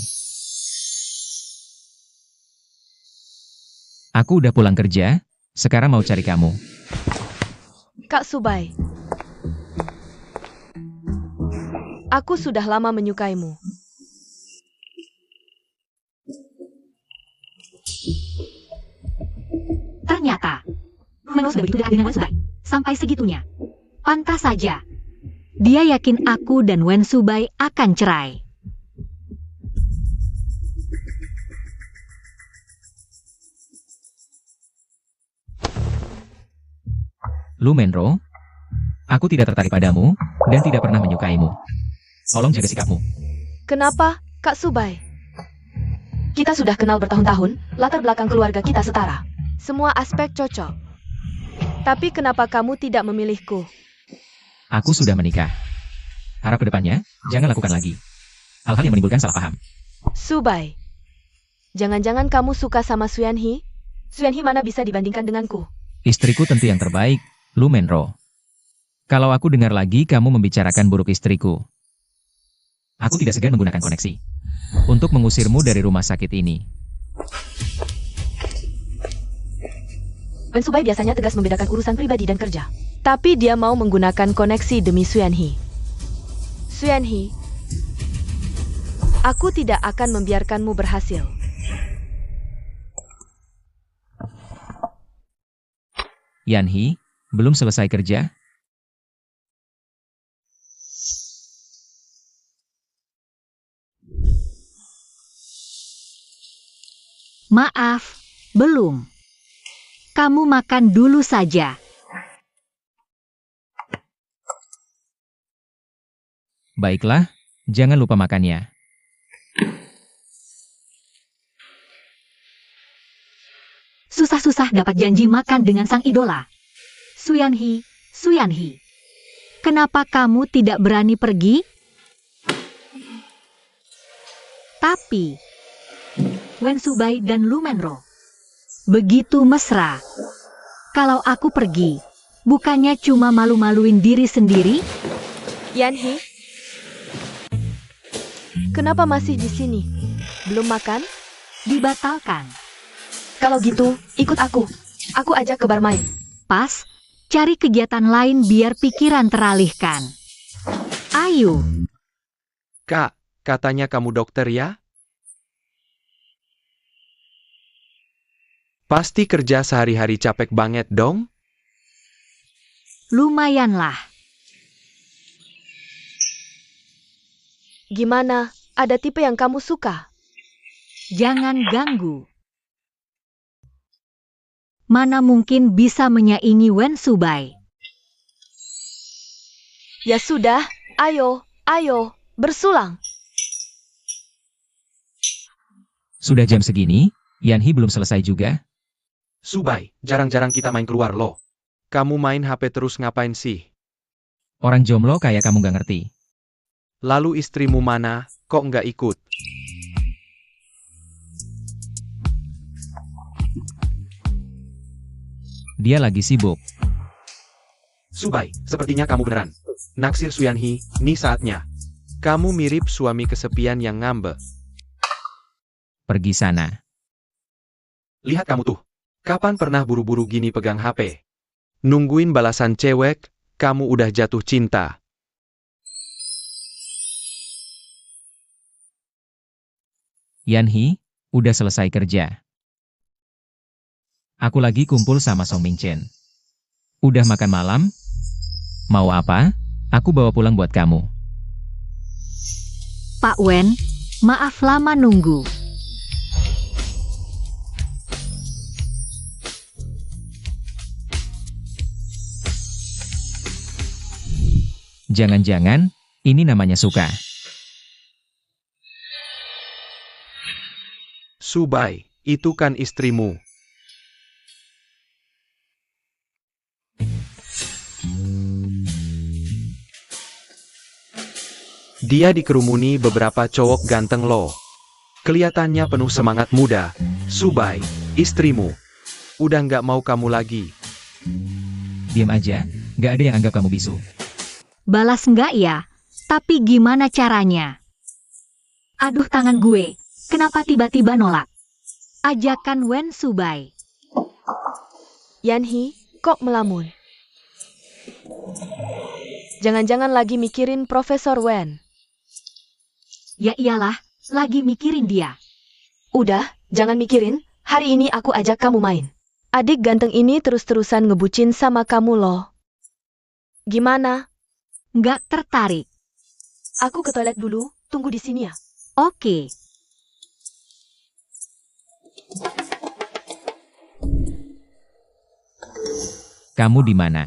Aku udah pulang kerja, sekarang mau cari kamu. Kak Subai. Aku sudah lama menyukaimu. Ternyata, Menos begitu dekat dengan Wen Subai. Sampai segitunya. Pantas saja. Dia yakin aku dan Wen Subai akan cerai. Lu Menro, aku tidak tertarik padamu, dan tidak pernah menyukaimu. Tolong jaga sikapmu. Kenapa, Kak Subai? Kita sudah kenal bertahun-tahun, latar belakang keluarga kita setara. Semua aspek cocok. Tapi kenapa kamu tidak memilihku? Aku sudah menikah. Harap kedepannya, jangan lakukan lagi hal-hal yang menimbulkan salah paham. Subai, jangan-jangan kamu suka sama Suyanhi? Suyanhi mana bisa dibandingkan denganku? Istriku tentu yang terbaik, Lu Menro. Kalau aku dengar lagi kamu membicarakan buruk istriku, Aku tidak segan menggunakan koneksi untuk mengusirmu dari rumah sakit ini. Wen Subai biasanya tegas membedakan urusan pribadi dan kerja. Tapi dia mau menggunakan koneksi demi Xuanhe. Xuanhe, aku tidak akan membiarkanmu berhasil. Yanhi, belum selesai kerja? Maaf, belum. Kamu makan dulu saja. Baiklah, jangan lupa makannya. Susah-susah dapat janji makan dengan sang idola. Xuanhe, Xuanhe. Kenapa kamu tidak berani pergi? Tapi, Wen Subai dan Lu Menro begitu mesra. Kalau aku pergi, bukannya cuma malu-maluin diri sendiri? Yanhi, kenapa masih di sini? Belum makan? Dibatalkan. Kalau gitu, ikut aku. Aku ajak ke bar main. Pas, cari kegiatan lain biar pikiran teralihkan. Ayo. Kak, katanya kamu dokter ya? Pasti kerja sehari-hari capek banget dong? Lumayanlah. Gimana? Ada tipe yang kamu suka? Jangan ganggu. Mana mungkin bisa menyaingi Wen Subai? Ya sudah, ayo, bersulang. Sudah jam segini, Yanhi belum selesai juga? Subai, jarang-jarang kita main keluar loh. Kamu main HP terus ngapain sih? Orang jomblo kayak kamu gak ngerti. Lalu istrimu mana, kok nggak ikut? Dia lagi sibuk. Subai, sepertinya kamu beneran naksir Xuanhe, nih saatnya. Kamu mirip suami kesepian yang ngambek. Pergi sana. Lihat kamu tuh. Kapan pernah buru-buru gini pegang HP? Nungguin balasan cewek, kamu udah jatuh cinta. Yanhi, udah selesai kerja. Aku lagi kumpul sama Song Mingchen. Udah makan malam? Mau apa? Aku bawa pulang buat kamu. Pak Wen, maaf lama nunggu. Jangan-jangan, ini namanya suka. Subai, itu kan istrimu. Dia dikerumuni beberapa cowok ganteng loh. Kelihatannya penuh semangat muda. Subai, istrimu. Udah nggak mau kamu lagi. Diam aja, gak ada yang anggap kamu bisu. Balas enggak ya? Tapi gimana caranya? Aduh tangan gue, kenapa tiba-tiba nolak? Ajakan Wen Subai. Yanhi, kok melamun? Jangan-jangan lagi mikirin Profesor Wen. Ya iyalah, lagi mikirin dia. Udah, jangan mikirin. Hari ini aku ajak kamu main. Adik ganteng ini terus-terusan ngebucin sama kamu loh. Gimana? Nggak tertarik. Aku ke toilet dulu, tunggu di sini ya. Oke. Kamu di mana?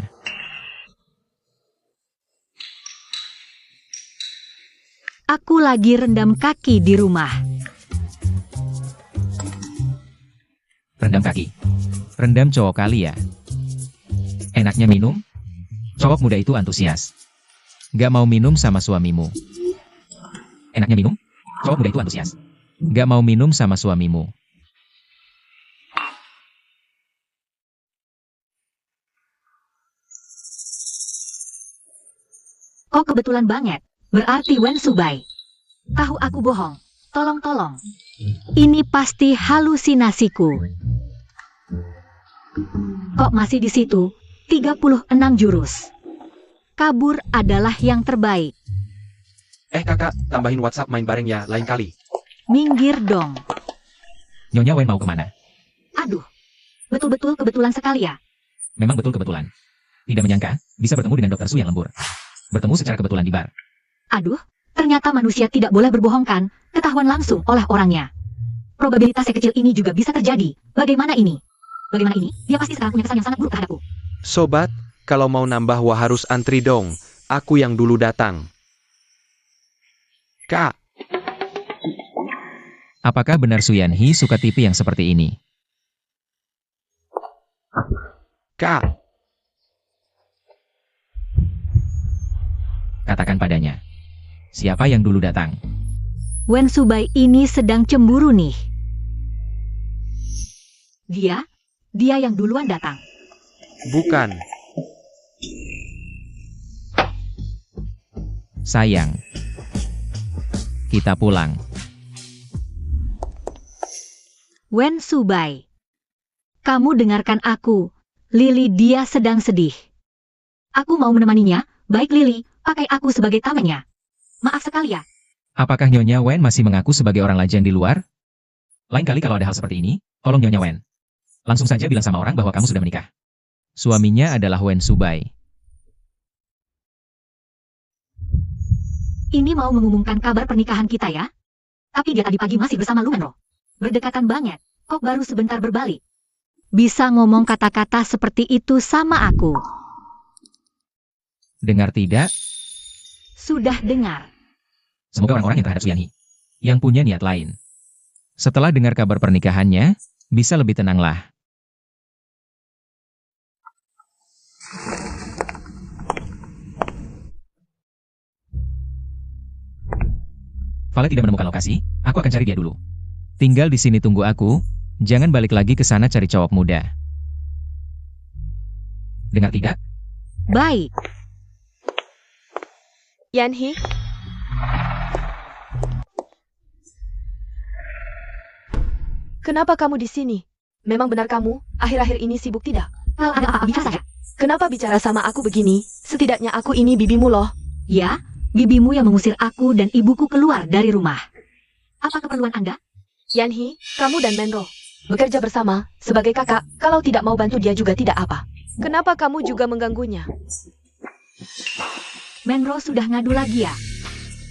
Aku lagi rendam kaki di rumah. Rendam kaki. Rendam cowok kali ya. Enaknya minum? Cowok muda itu antusias. Gak mau minum sama suamimu. Enaknya minum? Cowok muda itu antusias. Gak mau minum sama suamimu. Kok kebetulan banget. Berarti Wen Subai. Tahu aku bohong. Tolong. Ini pasti halusinasiku. Kok masih di situ? 36 jurus. Kabur adalah yang terbaik. Kakak, tambahin WhatsApp main bareng ya lain kali. Minggir dong. Nyonya Wen mau kemana? Aduh. Betul-betul kebetulan sekali ya. Memang betul kebetulan. Tidak menyangka, bisa bertemu dengan Dr. Su yang lembur. Bertemu secara kebetulan di bar. Aduh, ternyata manusia tidak boleh berbohong kan? Ketahuan langsung oleh orangnya. Probabilitas sekecil ini juga bisa terjadi. Bagaimana ini? Dia pasti sekarang punya kesan yang sangat buruk terhadapku. Sobat, kalau mau nambah wah harus antri dong. Aku yang dulu datang. Kak, Apakah benar Su Yanhi suka TV yang seperti ini? Kak. Katakan padanya. Siapa yang dulu datang? Wen Subai ini sedang cemburu nih. Dia yang duluan datang. Bukan. Sayang. Kita pulang. Wen Subai. Kamu dengarkan aku. Lili dia sedang sedih. Aku mau menemaninya. Baik Lili, pakai aku sebagai tamengnya. Maaf sekali ya. Apakah Nyonya Wen masih mengaku sebagai orang lajang di luar? Lain kali kalau ada hal seperti ini, tolong Nyonya Wen. Langsung saja bilang sama orang bahwa kamu sudah menikah. Suaminya adalah Wen Subai. Ini mau mengumumkan kabar pernikahan kita ya. Tapi dia tadi pagi masih bersama Lu Menro. Berdekatan banget, kok baru sebentar berbalik. Bisa ngomong kata-kata seperti itu sama aku. Dengar tidak? Sudah dengar. Semoga orang-orang yang terhadap Su Yanhi, yang punya niat lain. Setelah dengar kabar pernikahannya, bisa lebih tenanglah. Vale tidak menemukan lokasi, aku akan cari dia dulu. Tinggal di sini tunggu aku, jangan balik lagi ke sana cari cowok muda. Dengar tidak? Baik. Yanhi, kenapa kamu di sini? Memang benar kamu, akhir-akhir ini sibuk tidak? Kalau ada apa-apa bicara saja. Kenapa bicara sama aku begini? Setidaknya aku ini bibimu loh. Ya, bibimu yang mengusir aku dan ibuku keluar dari rumah. Apa keperluan Anda? Yanhi, kamu dan Menro bekerja bersama sebagai kakak. Kalau tidak mau bantu dia juga tidak apa. Kenapa kamu juga mengganggunya? Menro sudah ngadu lagi ya?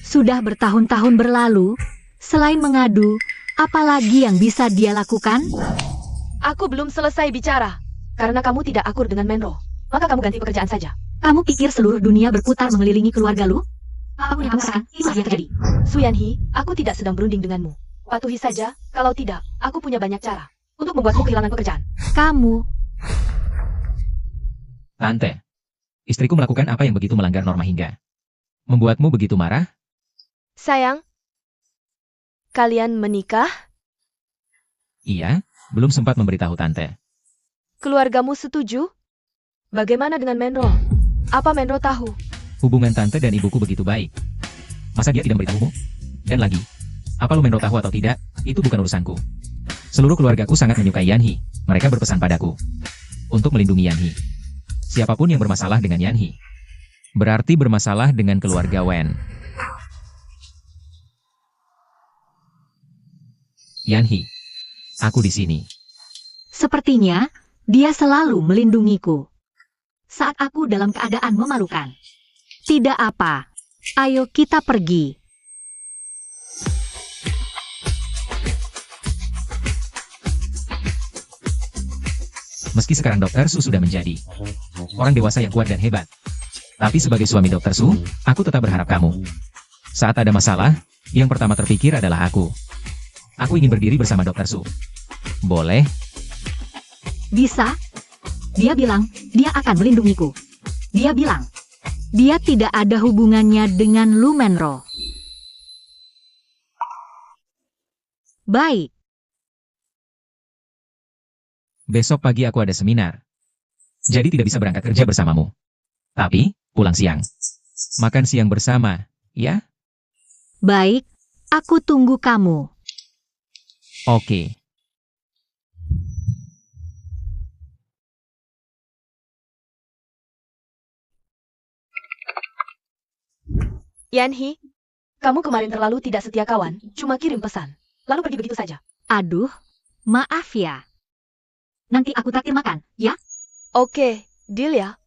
Sudah bertahun-tahun berlalu, selain mengadu, apa lagi yang bisa dia lakukan? Aku belum selesai bicara. Karena kamu tidak akur dengan Menro, maka kamu ganti pekerjaan saja. Kamu pikir seluruh dunia berputar mengelilingi keluarga lu? Apapun yang kamu katakan, itu yang terjadi. Su Yanhi, aku tidak sedang berunding denganmu. Patuhi saja, kalau tidak, aku punya banyak cara untuk membuatmu kehilangan pekerjaan. Kamu, Tante, istriku melakukan apa yang begitu melanggar norma hingga membuatmu begitu marah? Sayang, kalian menikah? Iya, belum sempat memberitahu Tante. Keluargamu setuju? Bagaimana dengan Menro? Apa Menro tahu? Hubungan Tante dan ibuku begitu baik. Masa dia tidak memberitahumu? Dan lagi, apa lu Menro tahu atau tidak, itu bukan urusanku. Seluruh keluargaku sangat menyukai Yanhi. Mereka berpesan padaku untuk melindungi Yanhi. Siapapun yang bermasalah dengan Yanhi, berarti bermasalah dengan keluarga Wen. Yanhi, aku di sini. sepertinya, dia selalu melindungiku. Saat aku dalam keadaan memalukan. Tidak apa. Ayo kita pergi. Meski sekarang Dr. Su sudah menjadi orang dewasa yang kuat dan hebat. Tapi sebagai suami Dr. Su, aku tetap berharap kamu. Saat ada masalah, yang pertama terpikir adalah aku. Aku ingin berdiri bersama Dr. Su. Boleh? Bisa? Dia bilang, dia akan melindungiku. Dia bilang, dia tidak ada hubungannya dengan Lu Menro. Baik. Besok pagi aku ada seminar. Jadi tidak bisa berangkat kerja bersamamu. Tapi, pulang siang. Makan siang bersama, ya? Baik, Aku tunggu kamu. Oke. Yanhi, kamu kemarin terlalu tidak setia kawan, cuma kirim pesan. Lalu pergi begitu saja. Aduh, maaf ya. Nanti aku traktir makan, ya? Oke, deal ya.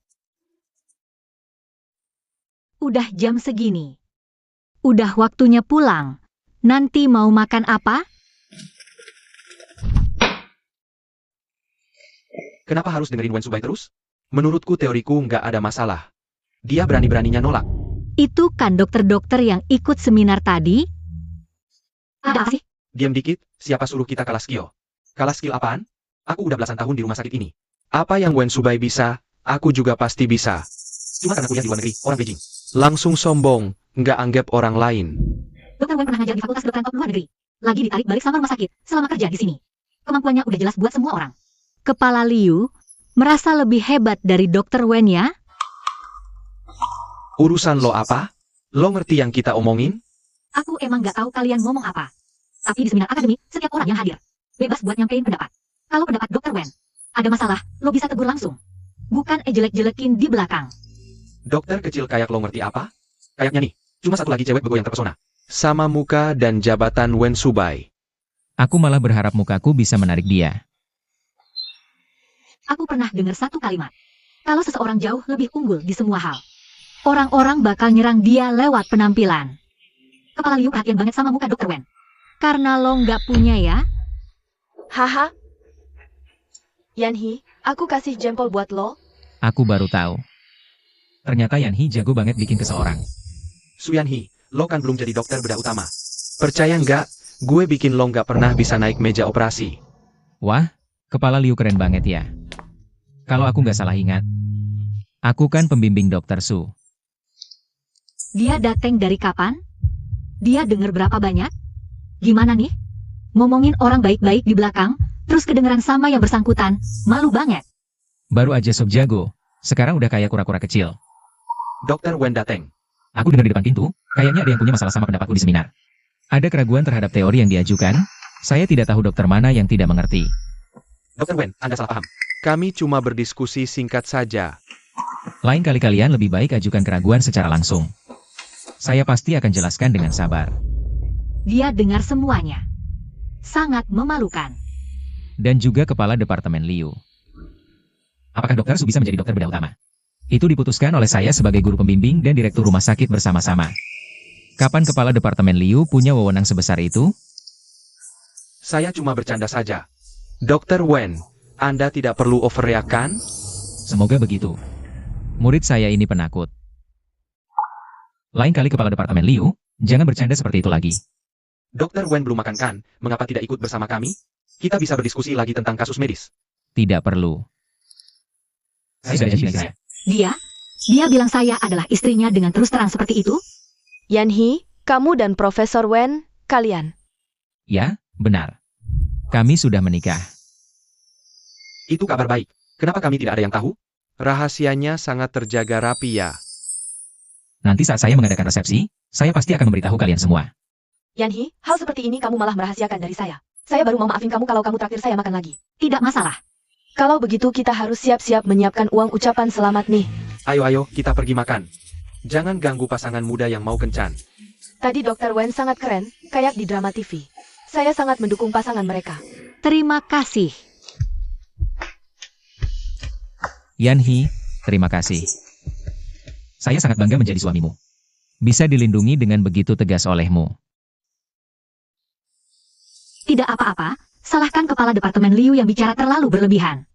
Udah jam segini. Udah waktunya pulang. Nanti mau makan apa? Kenapa harus dengerin Wen Subai terus? Menurutku teoriku nggak ada masalah. Dia berani-beraninya nolak. Itu kan dokter-dokter yang ikut seminar tadi? Ada apa sih? Diam dikit, siapa suruh kita kalah skill? Kalah skill apaan? Aku udah belasan tahun di rumah sakit ini. Apa yang Wen Subai bisa, aku juga pasti bisa. Cuma karena kuliah di luar negeri, orang Beijing. Langsung sombong, nggak anggap orang lain. Dokter Wen pernah ngajar di fakultas kedokteran top luar negeri. Lagi ditarik balik sama rumah sakit selama kerja di sini. Kemampuannya udah jelas buat semua orang. Kepala Liu merasa lebih hebat dari dokter Wen ya? Urusan lo apa? Lo ngerti yang kita omongin? Aku emang nggak tahu kalian ngomong apa. Tapi di seminar akademik, setiap orang yang hadir bebas buat nyampein pendapat. Kalau pendapat dokter Wen ada masalah, lo bisa tegur langsung. Bukan jelek-jelekin di belakang. Dokter kecil kayak lo ngerti apa? Kayaknya nih, cuma satu lagi cewek bego yang terpesona. Sama muka dan jabatan Wen Subai. Aku malah berharap mukaku bisa menarik dia. Aku pernah dengar satu kalimat. Kalau seseorang jauh lebih unggul di semua hal, orang-orang bakal nyerang dia lewat penampilan. Kepala Liu perhatian banget sama muka dokter Wen. Karena lo nggak punya ya? Haha. Yanhi, aku kasih jempol buat lo. Aku baru tahu. Ternyata Yanhi jago banget bikin ke seorang. Suyanhi, lo kan belum jadi dokter bedah utama. Percaya nggak, gue bikin lo nggak pernah bisa naik meja operasi. Wah, kepala Liu keren banget ya. Kalau aku nggak salah ingat, aku kan pembimbing dokter Su. Dia dateng dari kapan? Dia denger berapa banyak? Gimana nih? Ngomongin orang baik-baik di belakang, terus kedengeran sama yang bersangkutan, malu banget. Baru aja sok jago, sekarang udah kayak kura-kura kecil. Dokter Wen dateng. Aku dengar di depan pintu, kayaknya ada yang punya masalah sama pendapatku di seminar. Ada keraguan terhadap teori yang diajukan, saya tidak tahu dokter mana yang tidak mengerti. Dokter Wen, Anda salah paham. Kami cuma berdiskusi singkat saja. Lain kali kalian lebih baik ajukan keraguan secara langsung. Saya pasti akan jelaskan dengan sabar. Dia dengar semuanya. Sangat memalukan. Dan juga kepala Departemen Liu. Apakah dokter Su bisa menjadi dokter bedah utama? Itu diputuskan oleh saya sebagai guru pembimbing dan direktur rumah sakit bersama-sama. Kapan kepala Departemen Liu punya wewenang sebesar itu? Saya cuma bercanda saja. Dokter Wen, Anda tidak perlu overreact kan? Semoga begitu. Murid saya ini penakut. Lain kali kepala Departemen Liu, jangan bercanda seperti itu lagi. Dokter Wen belum makan kan? Mengapa tidak ikut bersama kami? Kita bisa berdiskusi lagi tentang kasus medis. Tidak perlu. Saya sudah janji dengan saya. Dia bilang saya adalah istrinya dengan terus terang seperti itu? Yanhi, kamu dan Profesor Wen, kalian. Ya, benar. Kami sudah menikah. Itu kabar baik. Kenapa kami tidak ada yang tahu? Rahasianya sangat terjaga rapi ya. Nanti saat saya mengadakan resepsi, saya pasti akan memberitahu kalian semua. Yanhi, hal seperti ini kamu malah merahasiakan dari saya. Saya baru mau maafin kamu kalau kamu traktir saya makan lagi. Tidak masalah. Kalau begitu kita harus siap-siap menyiapkan uang ucapan selamat nih. Ayo, kita pergi makan. Jangan ganggu pasangan muda yang mau kencan. Tadi Dokter Wen sangat keren, kayak di drama TV. Saya sangat mendukung pasangan mereka. Terima kasih. Yanhi, terima kasih. Saya sangat bangga menjadi suamimu. Bisa dilindungi dengan begitu tegas olehmu. Tidak apa-apa, salahkan kepala Departemen Liu yang bicara terlalu berlebihan.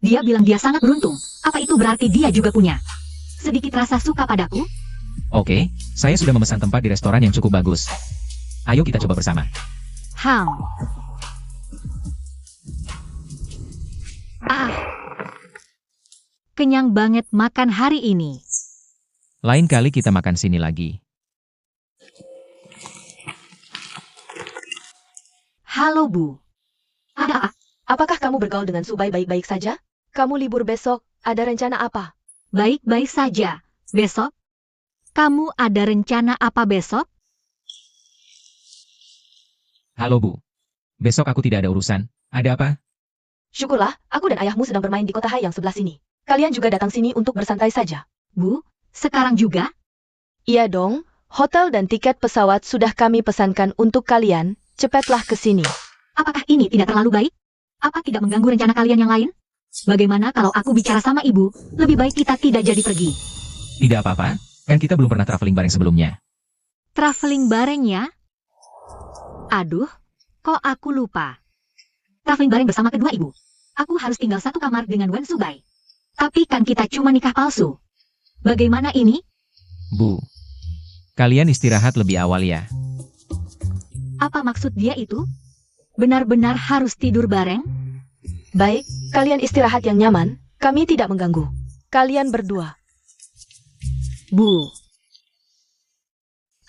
Dia bilang dia sangat beruntung. Apa itu berarti dia juga punya sedikit rasa suka padaku? Oke, saya sudah memesan tempat di restoran yang cukup bagus. Ayo kita coba bersama. Kenyang banget makan hari ini. Lain kali kita makan sini lagi. Halo Bu. Ada apa? Apakah kamu bergaul dengan Subai baik-baik saja? Kamu libur besok, ada rencana apa? Baik-baik saja. Besok? Kamu ada rencana apa besok? Halo Bu. Besok aku tidak ada urusan. Ada apa? Syukurlah, aku dan ayahmu sedang bermain di kota Hai yang sebelah sini. Kalian juga datang sini untuk bersantai saja. Bu, sekarang juga? Iya dong, hotel dan tiket pesawat sudah kami pesankan untuk kalian. Cepatlah ke sini. Apakah ini tidak terlalu baik? Apa tidak mengganggu rencana kalian yang lain? Bagaimana kalau aku bicara sama ibu? Lebih baik kita tidak jadi pergi. Tidak apa-apa. Kan kita belum pernah traveling bareng sebelumnya. Traveling bareng ya? Aduh, kok aku lupa. Traveling bareng bersama kedua ibu. Aku harus tinggal satu kamar dengan Wen Subai. Tapi kan kita cuma nikah palsu. Bagaimana ini? Bu. Kalian istirahat lebih awal ya. Apa maksud dia itu? Benar-benar harus tidur bareng? Baik, kalian istirahat yang nyaman. Kami tidak mengganggu. Kalian berdua. Bu.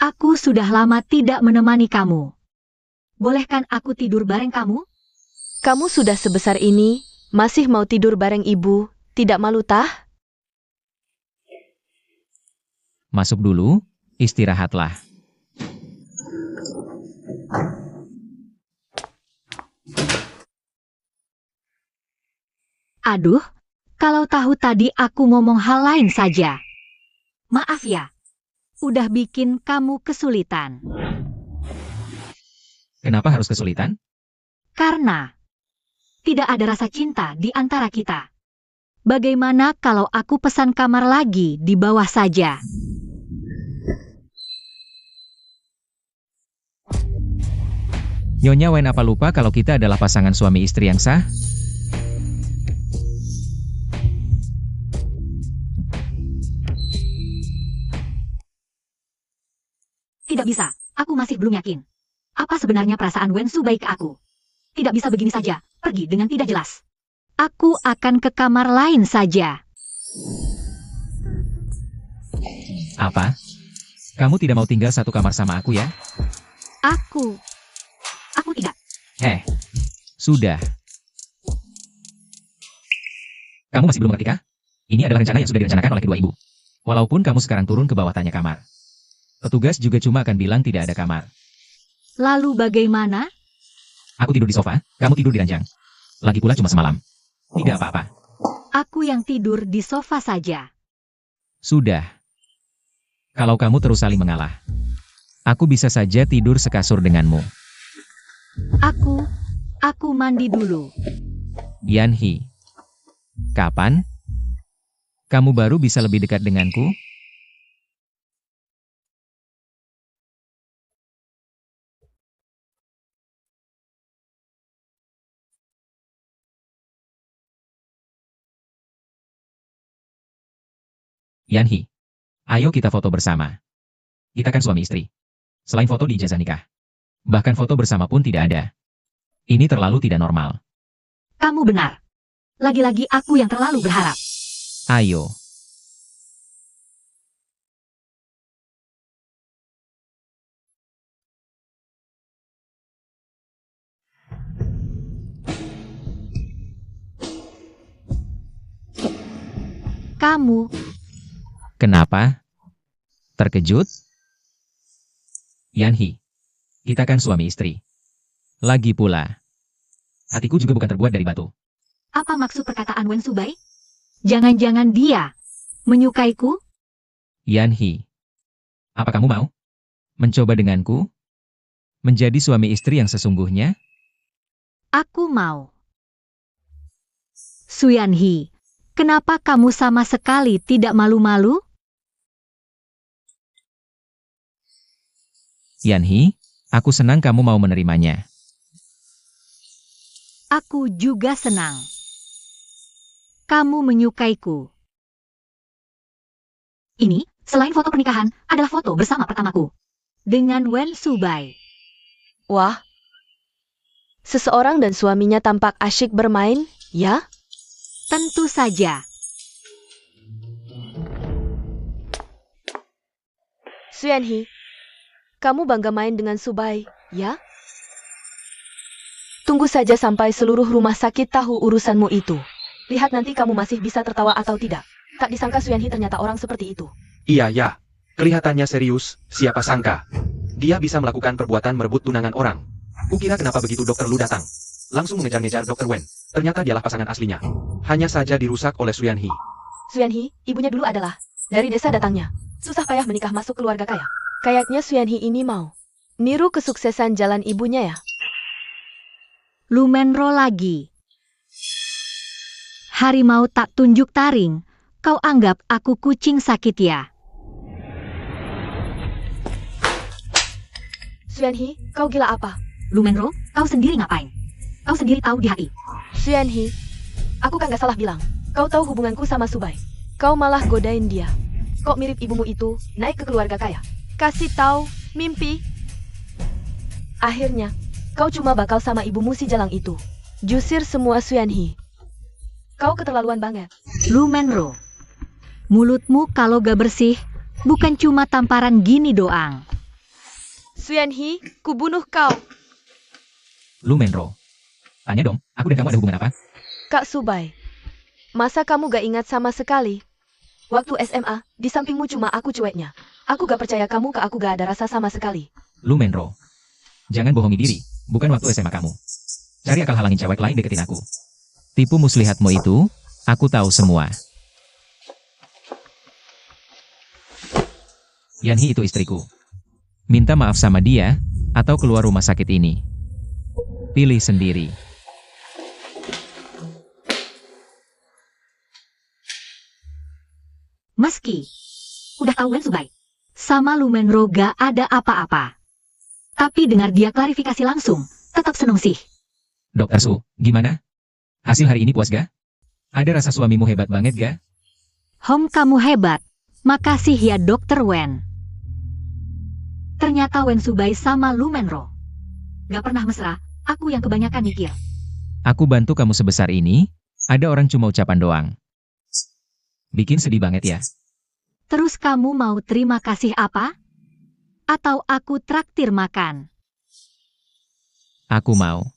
Aku sudah lama tidak menemani kamu. Bolehkan aku tidur bareng kamu? Kamu sudah sebesar ini, masih mau tidur bareng ibu, tidak malu tah? Masuk dulu, istirahatlah. Aduh, kalau tahu tadi aku ngomong hal lain saja. Maaf ya, udah bikin kamu kesulitan. Kenapa harus kesulitan? Karena tidak ada rasa cinta di antara kita. Bagaimana kalau aku pesan kamar lagi di bawah saja? Nyonya Wen apa lupa kalau kita adalah pasangan suami istri yang sah? Tidak bisa, aku masih belum yakin. Apa sebenarnya perasaan Wen Subai ke aku? Tidak bisa begini saja, pergi dengan tidak jelas. Aku akan ke kamar lain saja. Apa? Kamu tidak mau tinggal satu kamar sama aku ya? Aku tidak. Sudah. Kamu masih belum mengerti kah? Ini adalah rencana yang sudah direncanakan oleh kedua ibu. Walaupun kamu sekarang turun ke bawah tanya kamar. Petugas juga cuma akan bilang tidak ada kamar. Lalu bagaimana? Aku tidur di sofa, kamu tidur di ranjang. Lagi pula cuma semalam. Tidak apa-apa. Aku yang tidur di sofa saja. Sudah. Kalau kamu terus saling mengalah, aku bisa saja tidur sekasur denganmu. Aku mandi dulu. Yanhi. Kapan? Kamu baru bisa lebih dekat denganku? Yanhi. Ayo kita foto bersama. Kita kan suami istri. Selain foto di ijazah nikah. Bahkan foto bersama pun tidak ada. Ini terlalu tidak normal. Kamu benar. Lagi-lagi aku yang terlalu berharap. Ayo. Kamu, Kenapa? Terkejut? Yanhi. Kita kan suami istri. Lagi pula. Hatiku juga bukan terbuat dari batu. apa maksud perkataan Wen Subai? Jangan-jangan dia menyukaiku? Yanhi. Apa kamu mau? Mencoba denganku? Menjadi suami istri yang sesungguhnya? Aku mau. Suyanhi, kenapa kamu sama sekali tidak malu-malu? Yanhi, aku senang kamu mau menerimanya. Aku juga senang. Kamu menyukaiku. Ini, selain foto pernikahan, adalah foto bersama pertamaku. Dengan Wen Subai. Wah. Seseorang dan suaminya tampak asyik bermain, ya? Tentu saja. Suyanhi, kamu bangga main dengan Subai, ya? Tunggu saja sampai seluruh rumah sakit tahu urusanmu itu. Lihat nanti kamu masih bisa tertawa atau tidak. Tak disangka Suyanhi ternyata orang seperti itu. Iya ya, kelihatannya serius, siapa sangka. Dia bisa melakukan perbuatan merebut tunangan orang. Kukira kenapa begitu Dokter Lu datang. Langsung mengejar-ngejar Dokter Wen. Ternyata dialah pasangan aslinya. Hanya saja dirusak oleh Suyan Hee. Suyan Hee, ibunya dulu adalah dari desa datangnya. Susah payah menikah masuk keluarga kaya. Kayaknya Suyan Hee ini mau niru kesuksesan jalan ibunya ya. Lu Menro lagi. Harimau tak tunjuk taring. Kau anggap aku kucing sakit ya? Suyan Hee, kau gila apa? Lu Menro, kau sendiri ngapain? Kau sendiri tahu di hati. Suyan Hee, aku kan gak salah bilang. Kau tahu hubunganku sama Subai. Kau malah godain dia. Kok mirip ibumu itu naik ke keluarga kaya? Kasih tahu, mimpi. Akhirnya, kau cuma bakal sama ibumu si jalang itu. Jusir semua Suyan Hee. Kau keterlaluan banget. Lu Menro, mulutmu kalau gak bersih, bukan cuma tamparan gini doang. Suyan Hee, kubunuh kau. Lu Menro. Tanya dong, aku dan kamu ada hubungan apa? Kak Subai, masa kamu gak ingat sama sekali? Waktu SMA, di sampingmu cuma aku cueknya. Aku gak percaya kamu ke aku gak ada rasa sama sekali. Lu Menro. Jangan bohongi diri, bukan waktu SMA kamu. Cari akal halangin cewek lain deketin aku. Tipu muslihatmu itu, aku tahu semua. Yan Hee itu istriku. Minta maaf sama dia, atau keluar rumah sakit ini. Pilih sendiri. Meski udah tahu Wen Subai, sama Lu Menro gak ada apa-apa. Tapi dengar dia klarifikasi langsung, tetap seneng sih. Dokter Su, gimana? Hasil hari ini puas ga? Ada rasa suamimu hebat banget ga? Hom, kamu hebat. Makasih ya Dokter Wen. Ternyata Wen Subai sama Lu Menro gak pernah mesra, aku yang kebanyakan mikir. Aku bantu kamu sebesar ini, ada orang cuma ucapan doang. Bikin sedih banget ya. Terus kamu mau terima kasih apa? Atau aku traktir makan? Aku mau.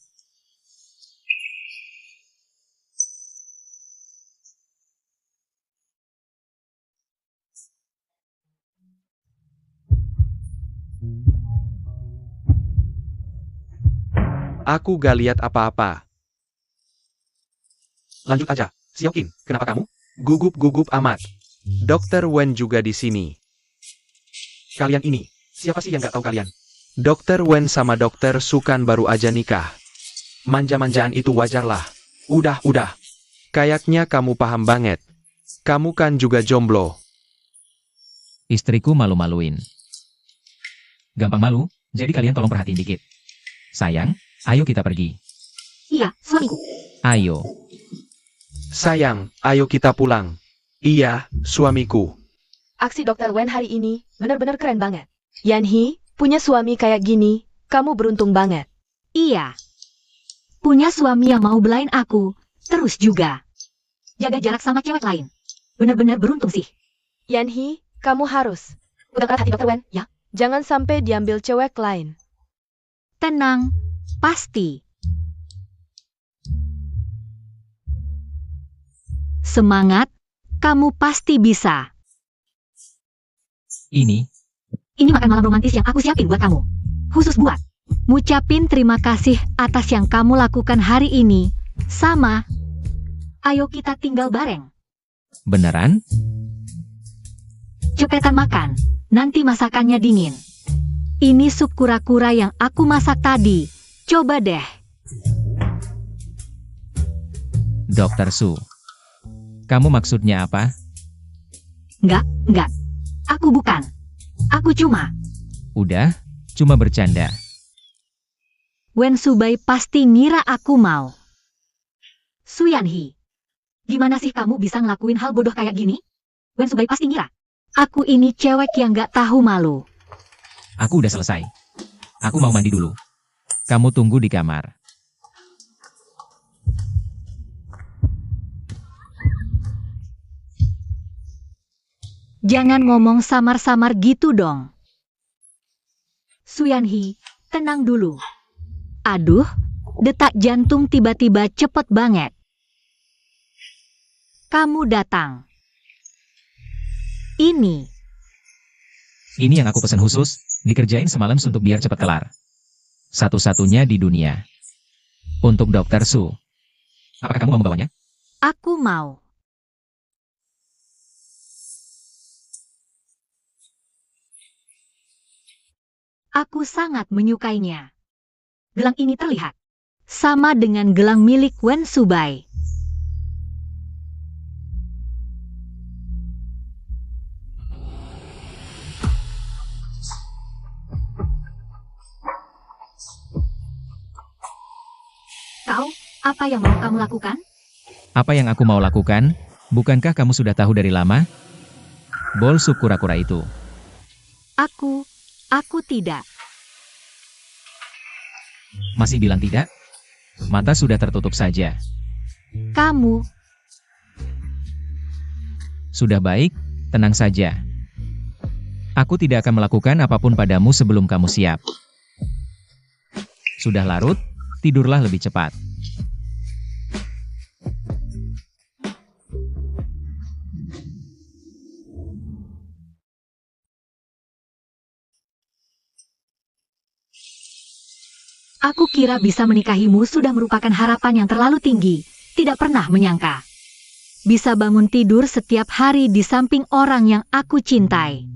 Aku gak lihat apa-apa. Lanjut aja, Xiaoqin, kenapa kamu? Gugup-gugup amat. Dokter Wen juga di sini. Kalian ini, siapa sih yang gak tahu kalian? Dokter Wen sama Dokter Su kan baru aja nikah. Manja-manjaan itu wajar lah. Udah. Kayaknya kamu paham banget. Kamu kan juga jomblo. Istriku malu-maluin. Gampang malu, jadi kalian tolong perhatiin dikit. Sayang, ayo kita pergi. Iya, suamiku. Ayo. Sayang, ayo kita pulang. Iya, suamiku. Aksi Dokter Wen hari ini benar-benar keren banget. Yan Hee, punya suami kayak gini, kamu beruntung banget. Iya. Punya suami yang mau belain aku, terus juga jaga jarak sama cewek lain. Bener-bener beruntung sih. Yan Hee, kamu harus udahkan hati Dokter Wen, ya. Jangan sampai diambil cewek lain. Tenang, pasti. Semangat, kamu pasti bisa. Ini, Ini makan malam romantis yang aku siapin buat kamu. Khusus buat ngucapin terima kasih atas yang kamu lakukan hari ini. Sama. Ayo kita tinggal bareng. beneran? Cepetan makan, nanti masakannya dingin. Ini sup kura-kura yang aku masak tadi. Coba deh. Dokter Su. Kamu maksudnya apa? Enggak. Aku bukan. Aku cuma. Udah, cuma bercanda. Wen Subai pasti ngira aku mau. Suyan Hee, gimana sih kamu bisa ngelakuin hal bodoh kayak gini? Wen Subai pasti ngira aku ini cewek yang gak tahu malu. Aku udah selesai. Aku mau mandi dulu. Kamu tunggu di kamar. Jangan ngomong samar-samar gitu dong. Suyan Hee, tenang dulu. Aduh, detak jantung tiba-tiba cepet banget. Kamu datang. Ini Ini yang aku pesan khusus, dikerjain semalam suntuk biar cepat kelar. satu-satunya di dunia. Untuk Dr. Su. Apakah kamu mau membawanya? Aku mau. Aku sangat menyukainya. Gelang ini terlihat sama dengan gelang milik Wen Subai. Kau, apa yang mau kamu lakukan? Apa yang aku mau lakukan? Bukankah kamu sudah tahu dari lama? Bol sup kura-kura itu. Aku tidak. Masih bilang tidak? Mata sudah tertutup saja. Kamu, Sudah baik, tenang saja. Aku tidak akan melakukan apapun padamu sebelum kamu siap. Sudah larut, tidurlah lebih cepat. aku kira bisa menikahimu sudah merupakan harapan yang terlalu tinggi. Tidak pernah menyangka. Bisa bangun tidur setiap hari di samping orang yang aku cintai.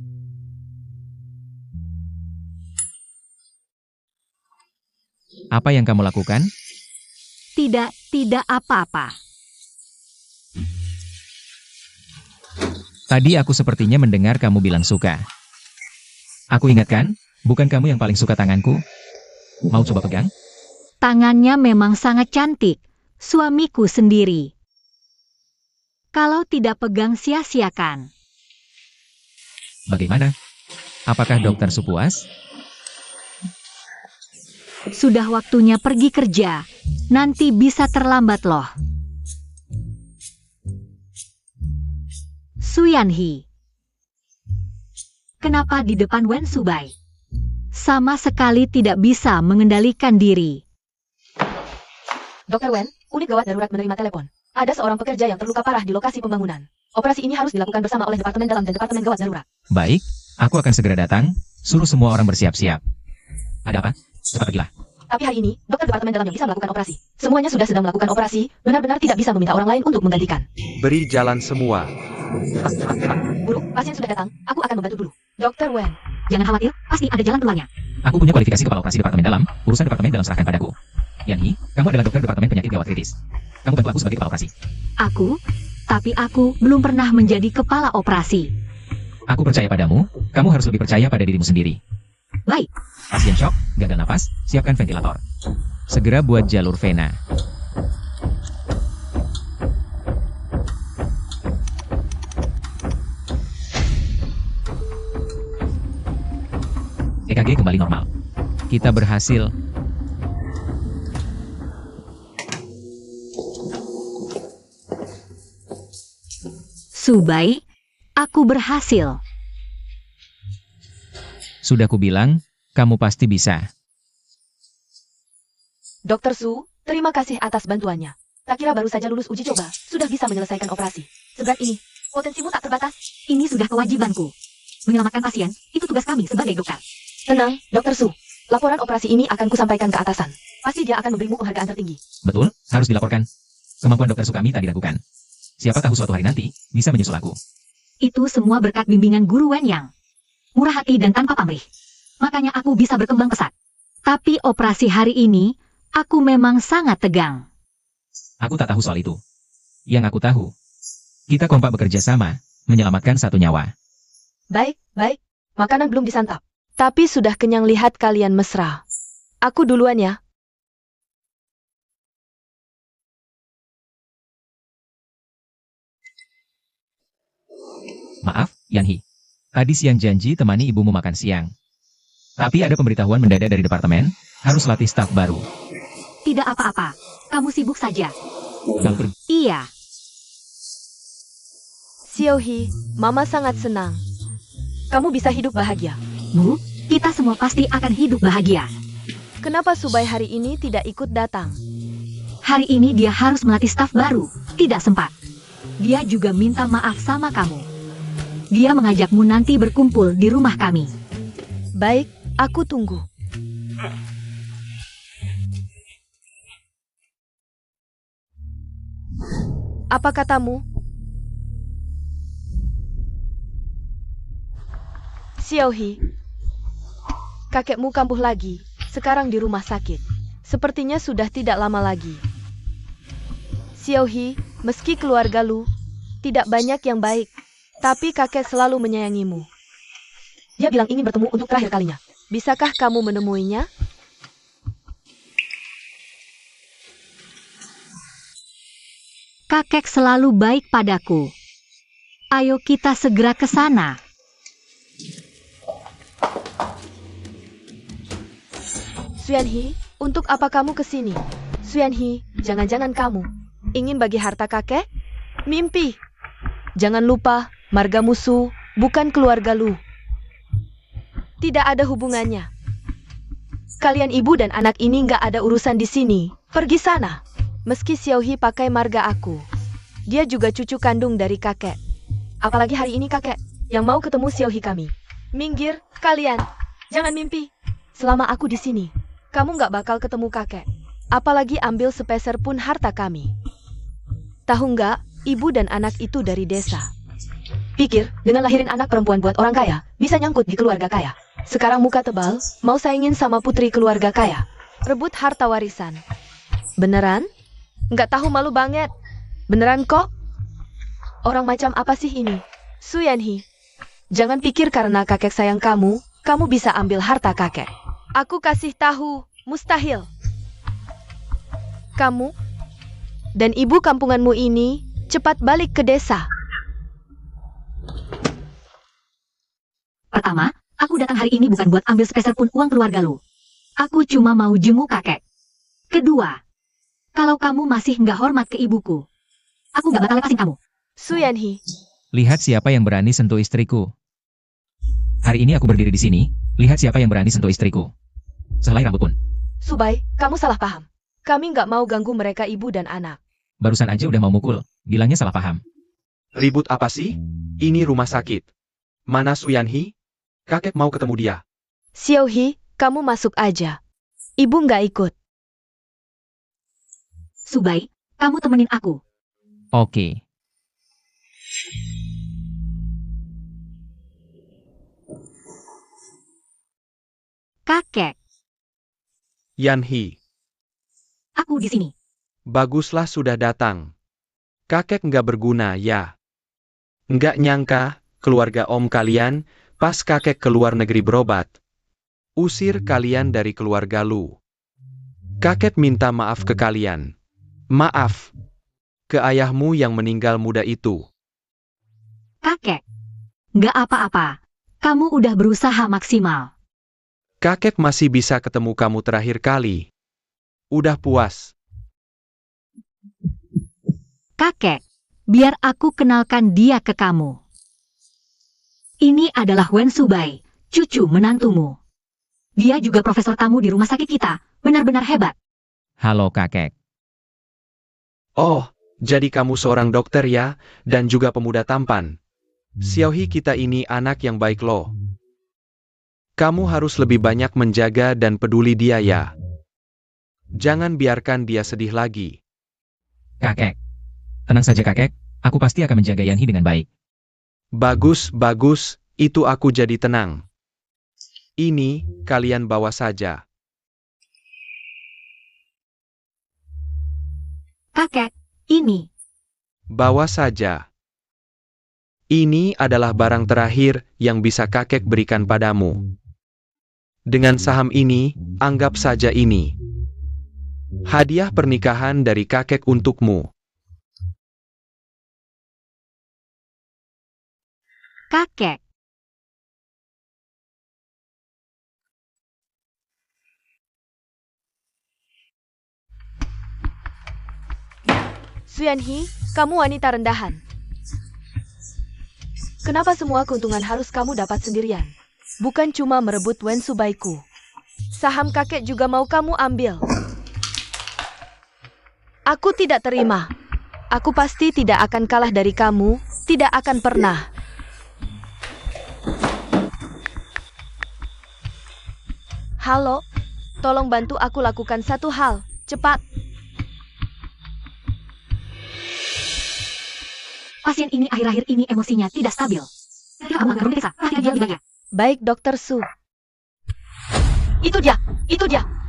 Apa yang kamu lakukan? Tidak apa-apa. Tadi aku sepertinya mendengar kamu bilang suka. Aku ingatkan, bukan kamu yang paling suka tanganku? Mau coba pegang? Tangannya memang sangat cantik. Suamiku sendiri. Kalau tidak pegang sia-siakan. Bagaimana? Apakah Dr. Su puas? Sudah waktunya pergi kerja. Nanti bisa terlambat loh. Su Yanhi. Kenapa di depan Wen Subai? Sama sekali tidak bisa mengendalikan diri. Dr. Wen, unit gawat darurat menerima telepon. Ada seorang pekerja yang terluka parah di lokasi pembangunan. Operasi ini harus dilakukan bersama oleh Departemen Dalam dan Departemen Gawat Darurat. Baik, aku akan segera datang. Suruh semua orang bersiap-siap. Ada apa? Cepat pergilah. Tapi hari ini, dokter Departemen Dalam yang bisa melakukan operasi. Semuanya sudah sedang melakukan operasi, benar-benar tidak bisa meminta orang lain untuk menggantikan. Beri jalan semua. Buruk, pasien sudah datang. Aku akan membantu dulu. Dr. Wen, Jangan khawatir, pasti ada jalan keluarnya. Aku punya kualifikasi kepala operasi Departemen Dalam. Urusan Departemen Dalam serahkan padaku. Yanhi, kamu adalah dokter Departemen Penyakit Gawat Kritis. Kamu bantu aku sebagai kepala operasi. Tapi aku belum pernah menjadi kepala operasi. Aku percaya padamu, kamu harus lebih percaya pada dirimu sendiri. Baik, Pasien shock, gagal napas, siapkan ventilator. Segera buat jalur vena. EKG kembali normal. Kita berhasil. Subai, aku berhasil. Sudah kubilang, kamu pasti bisa. Dr. Su, terima kasih atas bantuannya. Tak kira baru saja lulus uji coba, sudah bisa menyelesaikan operasi. Seberat ini, potensimu tak terbatas. Ini sudah kewajibanku. Menyelamatkan pasien, itu tugas kami sebagai dokter. Tenang, Dr. Su. Laporan operasi ini akan kusampaikan ke atasan. Pasti dia akan memberimu penghargaan tertinggi. Betul, harus dilaporkan. Kemampuan Dr. Su kami tak diragukan. Siapa tahu suatu hari nanti, bisa menyusul aku. Itu semua berkat bimbingan guru Wen Yang. Murah hati dan tanpa pamrih. Makanya aku bisa berkembang pesat. Tapi operasi hari ini, aku memang sangat tegang. Aku tak tahu soal itu. Yang aku tahu, kita kompak bekerja sama, menyelamatkan satu nyawa. Baik, baik. Makanan belum disantap. Tapi sudah kenyang lihat kalian mesra. Aku duluan ya. Maaf, Yanhi. Tadi siang janji temani ibumu makan siang. Tapi ada pemberitahuan mendadak dari departemen, harus latih staf baru. Tidak apa-apa, kamu sibuk saja. Kalau pergi, Iya, Xiaohi, Mama sangat senang. Kamu bisa hidup bahagia. Bu, kita semua pasti akan hidup bahagia. Kenapa Subai hari ini tidak ikut datang? Hari ini dia harus melatih staf baru, tidak sempat. Dia juga minta maaf sama kamu. Dia mengajakmu nanti berkumpul di rumah kami. Baik, aku tunggu. Apa katamu? Xiaohi, kakekmu kambuh lagi, sekarang di rumah sakit. Sepertinya sudah tidak lama lagi. Xiaohi, meski keluarga Lu tidak banyak yang baik, tapi kakek selalu menyayangimu. Dia bilang ingin bertemu untuk terakhir kalinya. Bisakah kamu menemuinya? Kakek selalu baik padaku. Ayo kita segera ke sana. Xuanhe, untuk apa kamu ke sini? Xuanhe, jangan-jangan kamu ingin bagi harta kakek? Mimpi. Jangan lupa, marga musuh bukan keluarga Lu. Tidak ada hubungannya. Kalian ibu dan anak ini nggak ada urusan di sini. Pergi sana. Meski Xiaohi pakai marga aku, dia juga cucu kandung dari kakek. Apalagi hari ini kakek yang mau ketemu Xiaohi kami. Minggir, kalian. Jangan mimpi. Selama aku di sini, kamu nggak bakal ketemu kakek. Apalagi ambil sepeser pun harta kami. Tahu nggak, ibu dan anak itu dari desa. Pikir, dengan lahirin anak perempuan buat orang kaya, bisa nyangkut di keluarga kaya. Sekarang muka tebal, mau saingin sama putri keluarga kaya. Rebut harta warisan. Beneran? Nggak tahu malu banget. Beneran kok? Orang macam apa sih ini? Xuanhe, jangan pikir karena kakek sayang kamu bisa ambil harta kakek. Aku kasih tahu, mustahil. Kamu dan ibu kampunganmu ini cepat balik ke desa. Pertama, aku datang hari ini bukan buat ambil sepeser pun uang keluarga Lu. Aku cuma mau jenguk kakek. Kedua, kalau kamu masih nggak hormat ke ibuku, aku nggak bakal lepasin kamu. Xuanhe, Lihat siapa yang berani sentuh istriku. Hari ini aku berdiri di sini, lihat siapa yang berani sentuh istriku. Sehelai rambut pun. Subai, kamu salah paham. Kami nggak mau ganggu mereka ibu dan anak. Barusan aja udah mau mukul, bilangnya salah paham. Ribut apa sih? Ini rumah sakit. Mana Xuanhe? Kakek mau ketemu dia. Xiaohi, kamu masuk aja. Ibu nggak ikut. Subai, kamu temenin aku. Oke. Kakek, Yanhi, aku di sini. baguslah sudah datang. Kakek nggak berguna ya. Nggak nyangka, keluarga om kalian, pas kakek keluar negeri berobat. Usir kalian dari keluarga Lu. Kakek minta maaf ke kalian. Maaf. Ke ayahmu yang meninggal muda itu. Kakek, nggak apa-apa. Kamu udah berusaha maksimal. Kakek masih bisa ketemu kamu terakhir kali. Udah puas. Kakek, biar aku kenalkan dia ke kamu. Ini adalah Wen Subai, cucu menantumu. Dia juga profesor tamu di rumah sakit kita, benar-benar hebat. Halo kakek. Oh, jadi kamu seorang dokter ya, dan juga pemuda tampan. Xiaohi kita ini anak yang baik loh. Kamu harus lebih banyak menjaga dan peduli dia ya. Jangan biarkan dia sedih lagi. Kakek. Tenang saja kakek, aku pasti akan menjaga Yanhi dengan baik. Bagus, bagus, itu aku jadi tenang. Ini, kalian bawa saja. Kakek, ini. Bawa saja. Ini adalah barang terakhir yang bisa kakek berikan padamu. Dengan saham ini, anggap saja ini. Hadiah pernikahan dari kakek untukmu. Kakek, Xuanhe, kamu wanita rendahan. Kenapa semua keuntungan harus kamu dapat sendirian? Bukan cuma merebut Wen Subaiku. Saham kakek juga mau kamu ambil. Aku tidak terima. Aku pasti tidak akan kalah dari kamu, tidak akan pernah. Halo, tolong bantu aku lakukan satu hal, cepat. Pasien ini akhir-akhir ini emosinya tidak stabil. Kamu akan periksa, pastikan dia lebih baik. Baik, Dokter Su. Itu dia!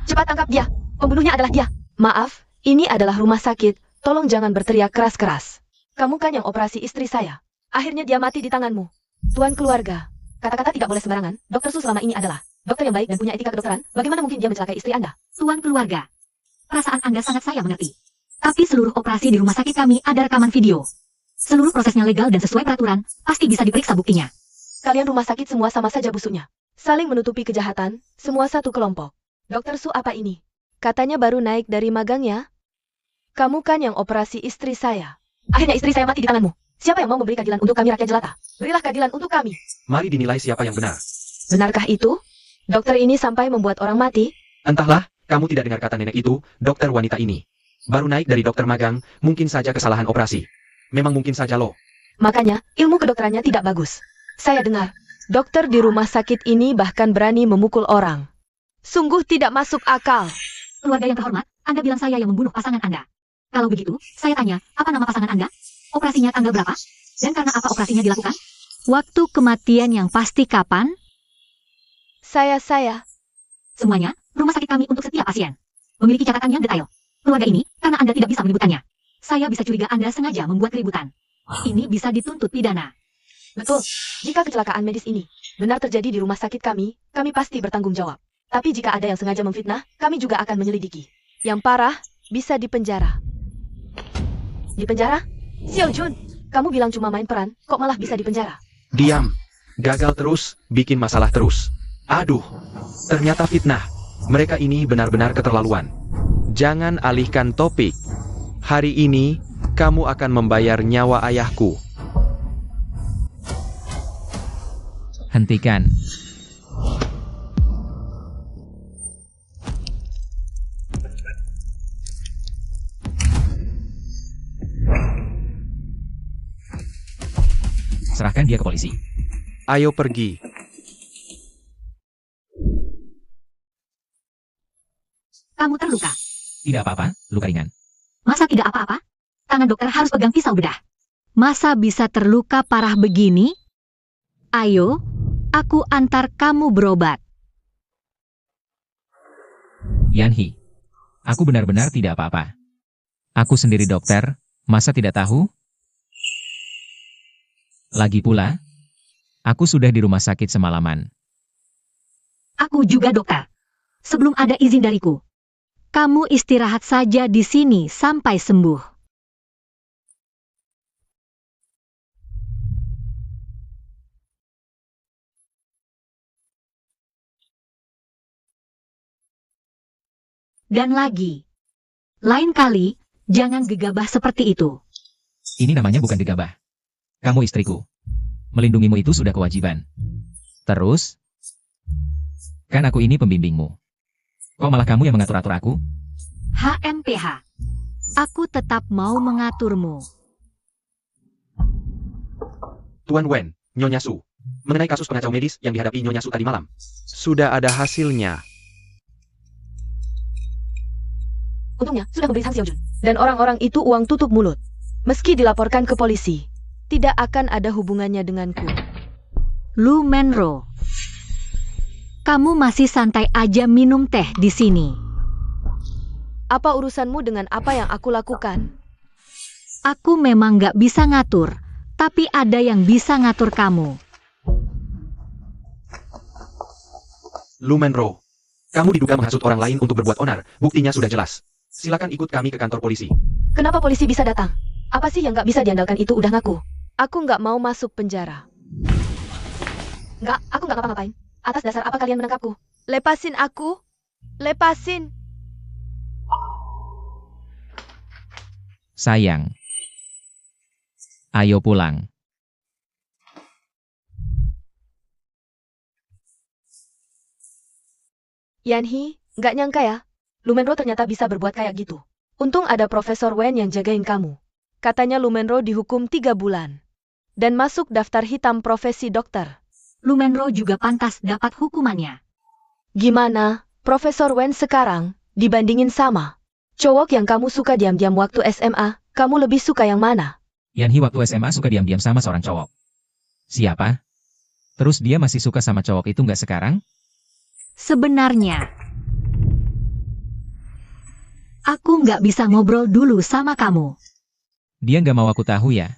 Cepat tangkap dia! Pembunuhnya adalah dia! Maaf, ini adalah rumah sakit. Tolong jangan berteriak keras-keras. Kamu kan yang operasi istri saya. Akhirnya dia mati di tanganmu. Tuan keluarga, kata-kata tidak boleh sembarangan. Dokter Su selama ini adalah dokter yang baik dan punya etika kedokteran. Bagaimana mungkin dia mencelakai istri Anda? Tuan keluarga, perasaan Anda sangat saya mengerti. Tapi seluruh operasi di rumah sakit kami ada rekaman video. Seluruh prosesnya legal dan sesuai peraturan, pasti bisa diperiksa buktinya. Kalian rumah sakit semua sama saja busuknya. Saling menutupi kejahatan, semua satu kelompok. Dokter Su apa ini? Katanya baru naik dari magangnya. Kamu kan yang operasi istri saya. Akhirnya istri saya mati di tanganmu. Siapa yang mau memberi keadilan untuk kami rakyat jelata? Berilah keadilan untuk kami. Mari dinilai siapa yang benar. Benarkah itu? Dokter ini sampai membuat orang mati? Entahlah, kamu tidak dengar kata nenek itu, dokter wanita ini. Baru naik dari dokter magang, mungkin saja kesalahan operasi. Memang mungkin saja loh. Makanya, ilmu kedokterannya tidak bagus. Saya dengar, dokter di rumah sakit ini bahkan berani memukul orang. Sungguh tidak masuk akal. Keluarga yang terhormat, Anda bilang saya yang membunuh pasangan Anda. Kalau begitu, saya tanya, apa nama pasangan Anda? Operasinya tanggal berapa? Dan karena apa operasinya dilakukan? Waktu kematian yang pasti kapan? Saya. Semuanya, rumah sakit kami untuk setiap pasien. Memiliki catatan yang detail. Keluarga ini, karena Anda tidak bisa menyebutkannya. Saya bisa curiga Anda sengaja membuat keributan. Ini bisa dituntut pidana. Betul, jika kecelakaan medis ini benar terjadi di rumah sakit kami pasti bertanggung jawab. Tapi jika ada yang sengaja memfitnah, kami juga akan menyelidiki. Yang parah, bisa dipenjara. Dipenjara? Xiao Jun, kamu bilang cuma main peran, kok malah bisa dipenjara? Diam. Gagal terus, bikin masalah terus. Aduh, ternyata fitnah. Mereka ini benar-benar keterlaluan. Jangan alihkan topik. Hari ini, kamu akan membayar nyawa ayahku. Hentikan. Serahkan dia ke polisi. Ayo pergi. Kamu terluka. Tidak apa-apa, luka ringan. Masa tidak apa-apa? Tangan dokter harus pegang pisau bedah. Masa bisa terluka parah begini? Ayo, aku antar kamu berobat. Yanhi, aku benar-benar tidak apa-apa. Aku sendiri dokter, masa tidak tahu? Lagi pula, aku sudah di rumah sakit semalaman. Aku juga dokter. Sebelum ada izin dariku. Kamu istirahat saja di sini sampai sembuh. Dan lagi, lain kali, jangan gegabah seperti itu. Ini namanya bukan gegabah. Kamu istriku. Melindungimu itu sudah kewajiban. Terus, kan aku ini pembimbingmu. Kok malah kamu yang mengatur-atur aku? HMPH. Aku tetap mau mengaturmu. Tuan Wen, Nyonya Su. Mengenai kasus pengacau medis yang dihadapi Nyonya Su tadi malam. Sudah ada hasilnya. Untungnya, sudah memberi sanksi Xiao Jun. Dan orang-orang itu uang tutup mulut. Meski dilaporkan ke polisi, tidak akan ada hubungannya denganku. Lu Menro. Kamu masih santai aja minum teh di sini. Apa urusanmu dengan apa yang aku lakukan? Aku memang gak bisa ngatur, tapi ada yang bisa ngatur kamu. Lu Menro. Kamu diduga menghasut orang lain untuk berbuat onar. Buktinya sudah jelas. Silakan ikut kami ke kantor polisi. Kenapa polisi bisa datang? Apa sih yang gak bisa diandalkan itu udah ngaku? Aku gak mau masuk penjara. Aku gak ngapa-ngapain. Atas dasar apa kalian menangkapku? Lepasin aku. Lepasin. Sayang. Ayo pulang. Yanhi, gak nyangka ya. Lumenro ternyata bisa berbuat kayak gitu. Untung ada Profesor Wen yang jagain kamu. Katanya Lumenro dihukum 3 bulan. Dan masuk daftar hitam profesi dokter. Lu Menro juga pantas dapat hukumannya. Gimana, Profesor Wen sekarang, dibandingin sama cowok yang kamu suka diam-diam waktu SMA, kamu lebih suka yang mana? Yanhi waktu SMA suka diam-diam sama seorang cowok. Siapa? Terus dia masih suka sama cowok itu nggak sekarang? Sebenarnya, aku nggak bisa ngobrol dulu sama kamu. Dia nggak mau aku tahu ya?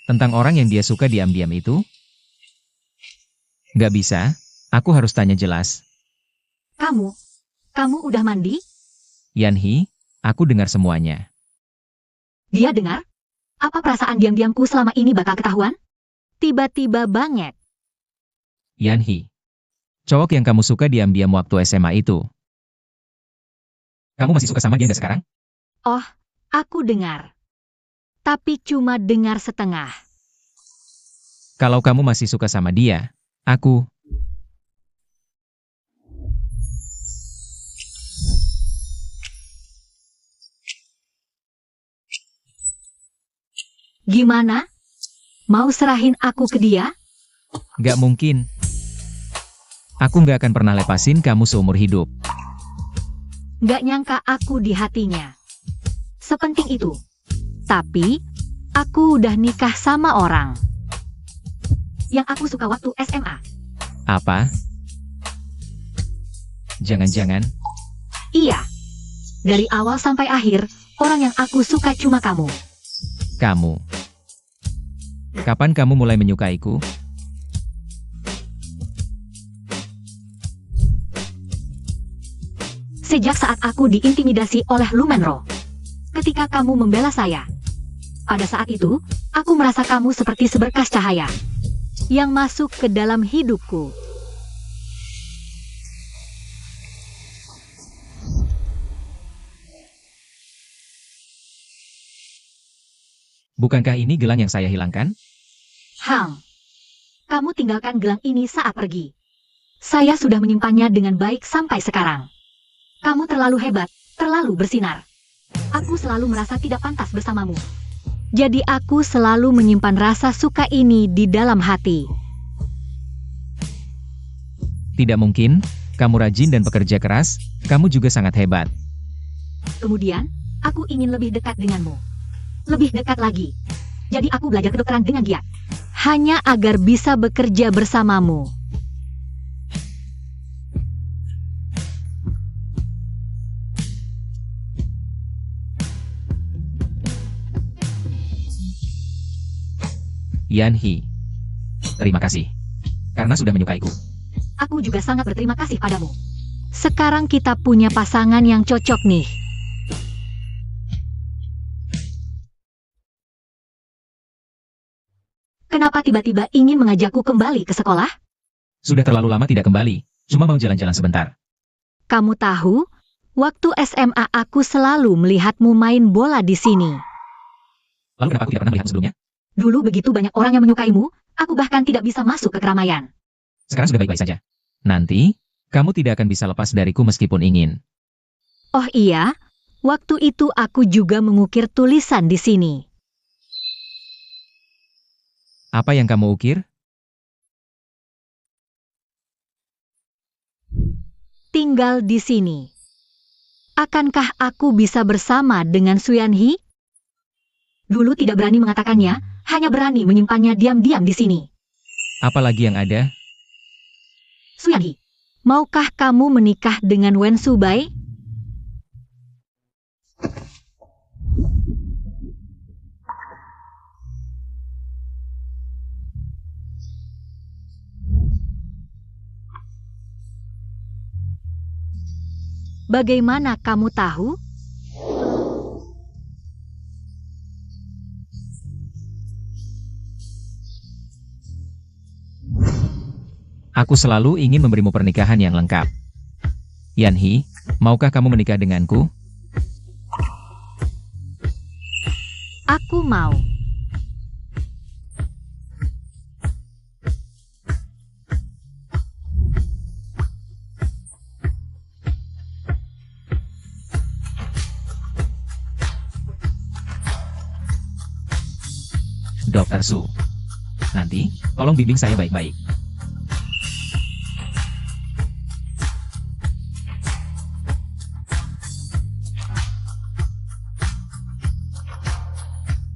Tentang orang yang dia suka diam-diam itu? Nggak bisa, aku harus tanya jelas. Kamu udah mandi? Yanhi, aku dengar semuanya. Dia dengar? Apa perasaan diam-diamku selama ini bakal ketahuan? Tiba-tiba banget. Yanhi, cowok yang kamu suka diam-diam waktu SMA itu. Kamu masih suka sama dia nggak sekarang? Oh, aku dengar. Tapi cuma dengar setengah. Kalau kamu masih suka sama dia, aku... Gimana? Mau serahin aku ke dia? Nggak mungkin. Aku nggak akan pernah lepasin kamu seumur hidup. Nggak nyangka aku di hatinya. Sepenting itu. Tapi, aku udah nikah sama orang yang aku suka waktu SMA. Apa? Jangan-jangan, Iya. Dari awal sampai akhir, orang yang aku suka cuma kamu. kamu. Kapan kamu mulai menyukaiku? Sejak saat aku diintimidasi oleh Lumenro. Ketika kamu membela saya. Pada saat itu, aku merasa kamu seperti seberkas cahaya yang masuk ke dalam hidupku. Bukankah ini gelang yang saya hilangkan? Kamu tinggalkan gelang ini saat pergi. Saya sudah menyimpannya dengan baik sampai sekarang. Kamu terlalu hebat, terlalu bersinar. Aku selalu merasa tidak pantas bersamamu. Jadi aku selalu menyimpan rasa suka ini di dalam hati. Tidak mungkin, kamu rajin dan pekerja keras, kamu juga sangat hebat. Kemudian, aku ingin lebih dekat denganmu. Lebih dekat lagi. Jadi aku belajar kedokteran dengan giat. Hanya agar bisa bekerja bersamamu. Yanhi. Terima kasih. Karena sudah menyukaiku. Aku juga sangat berterima kasih padamu. Sekarang kita punya pasangan yang cocok nih. Kenapa tiba-tiba ingin mengajakku kembali ke sekolah? Sudah terlalu lama tidak kembali, cuma mau jalan-jalan sebentar. Kamu tahu, waktu SMA aku selalu melihatmu main bola di sini. Lalu kenapa aku tidak pernah melihatmu sebelumnya? Dulu begitu banyak orang yang menyukaimu, aku bahkan tidak bisa masuk ke keramaian. Sekarang sudah baik-baik saja. Nanti, kamu tidak akan bisa lepas dariku meskipun ingin. Oh iya, waktu itu aku juga mengukir tulisan di sini. Apa yang kamu ukir? Tinggal di sini. Akankah aku bisa bersama dengan Suyanhi? Dulu tidak berani mengatakannya, hanya berani menyimpannya diam-diam di sini. Apalagi yang ada? Suyanhi, maukah kamu menikah dengan Wen Subai? Bagaimana kamu tahu? Aku selalu ingin memberimu pernikahan yang lengkap. Yanhi, maukah kamu menikah denganku? Aku mau. Dr. Su. Nanti, tolong bimbing saya baik-baik.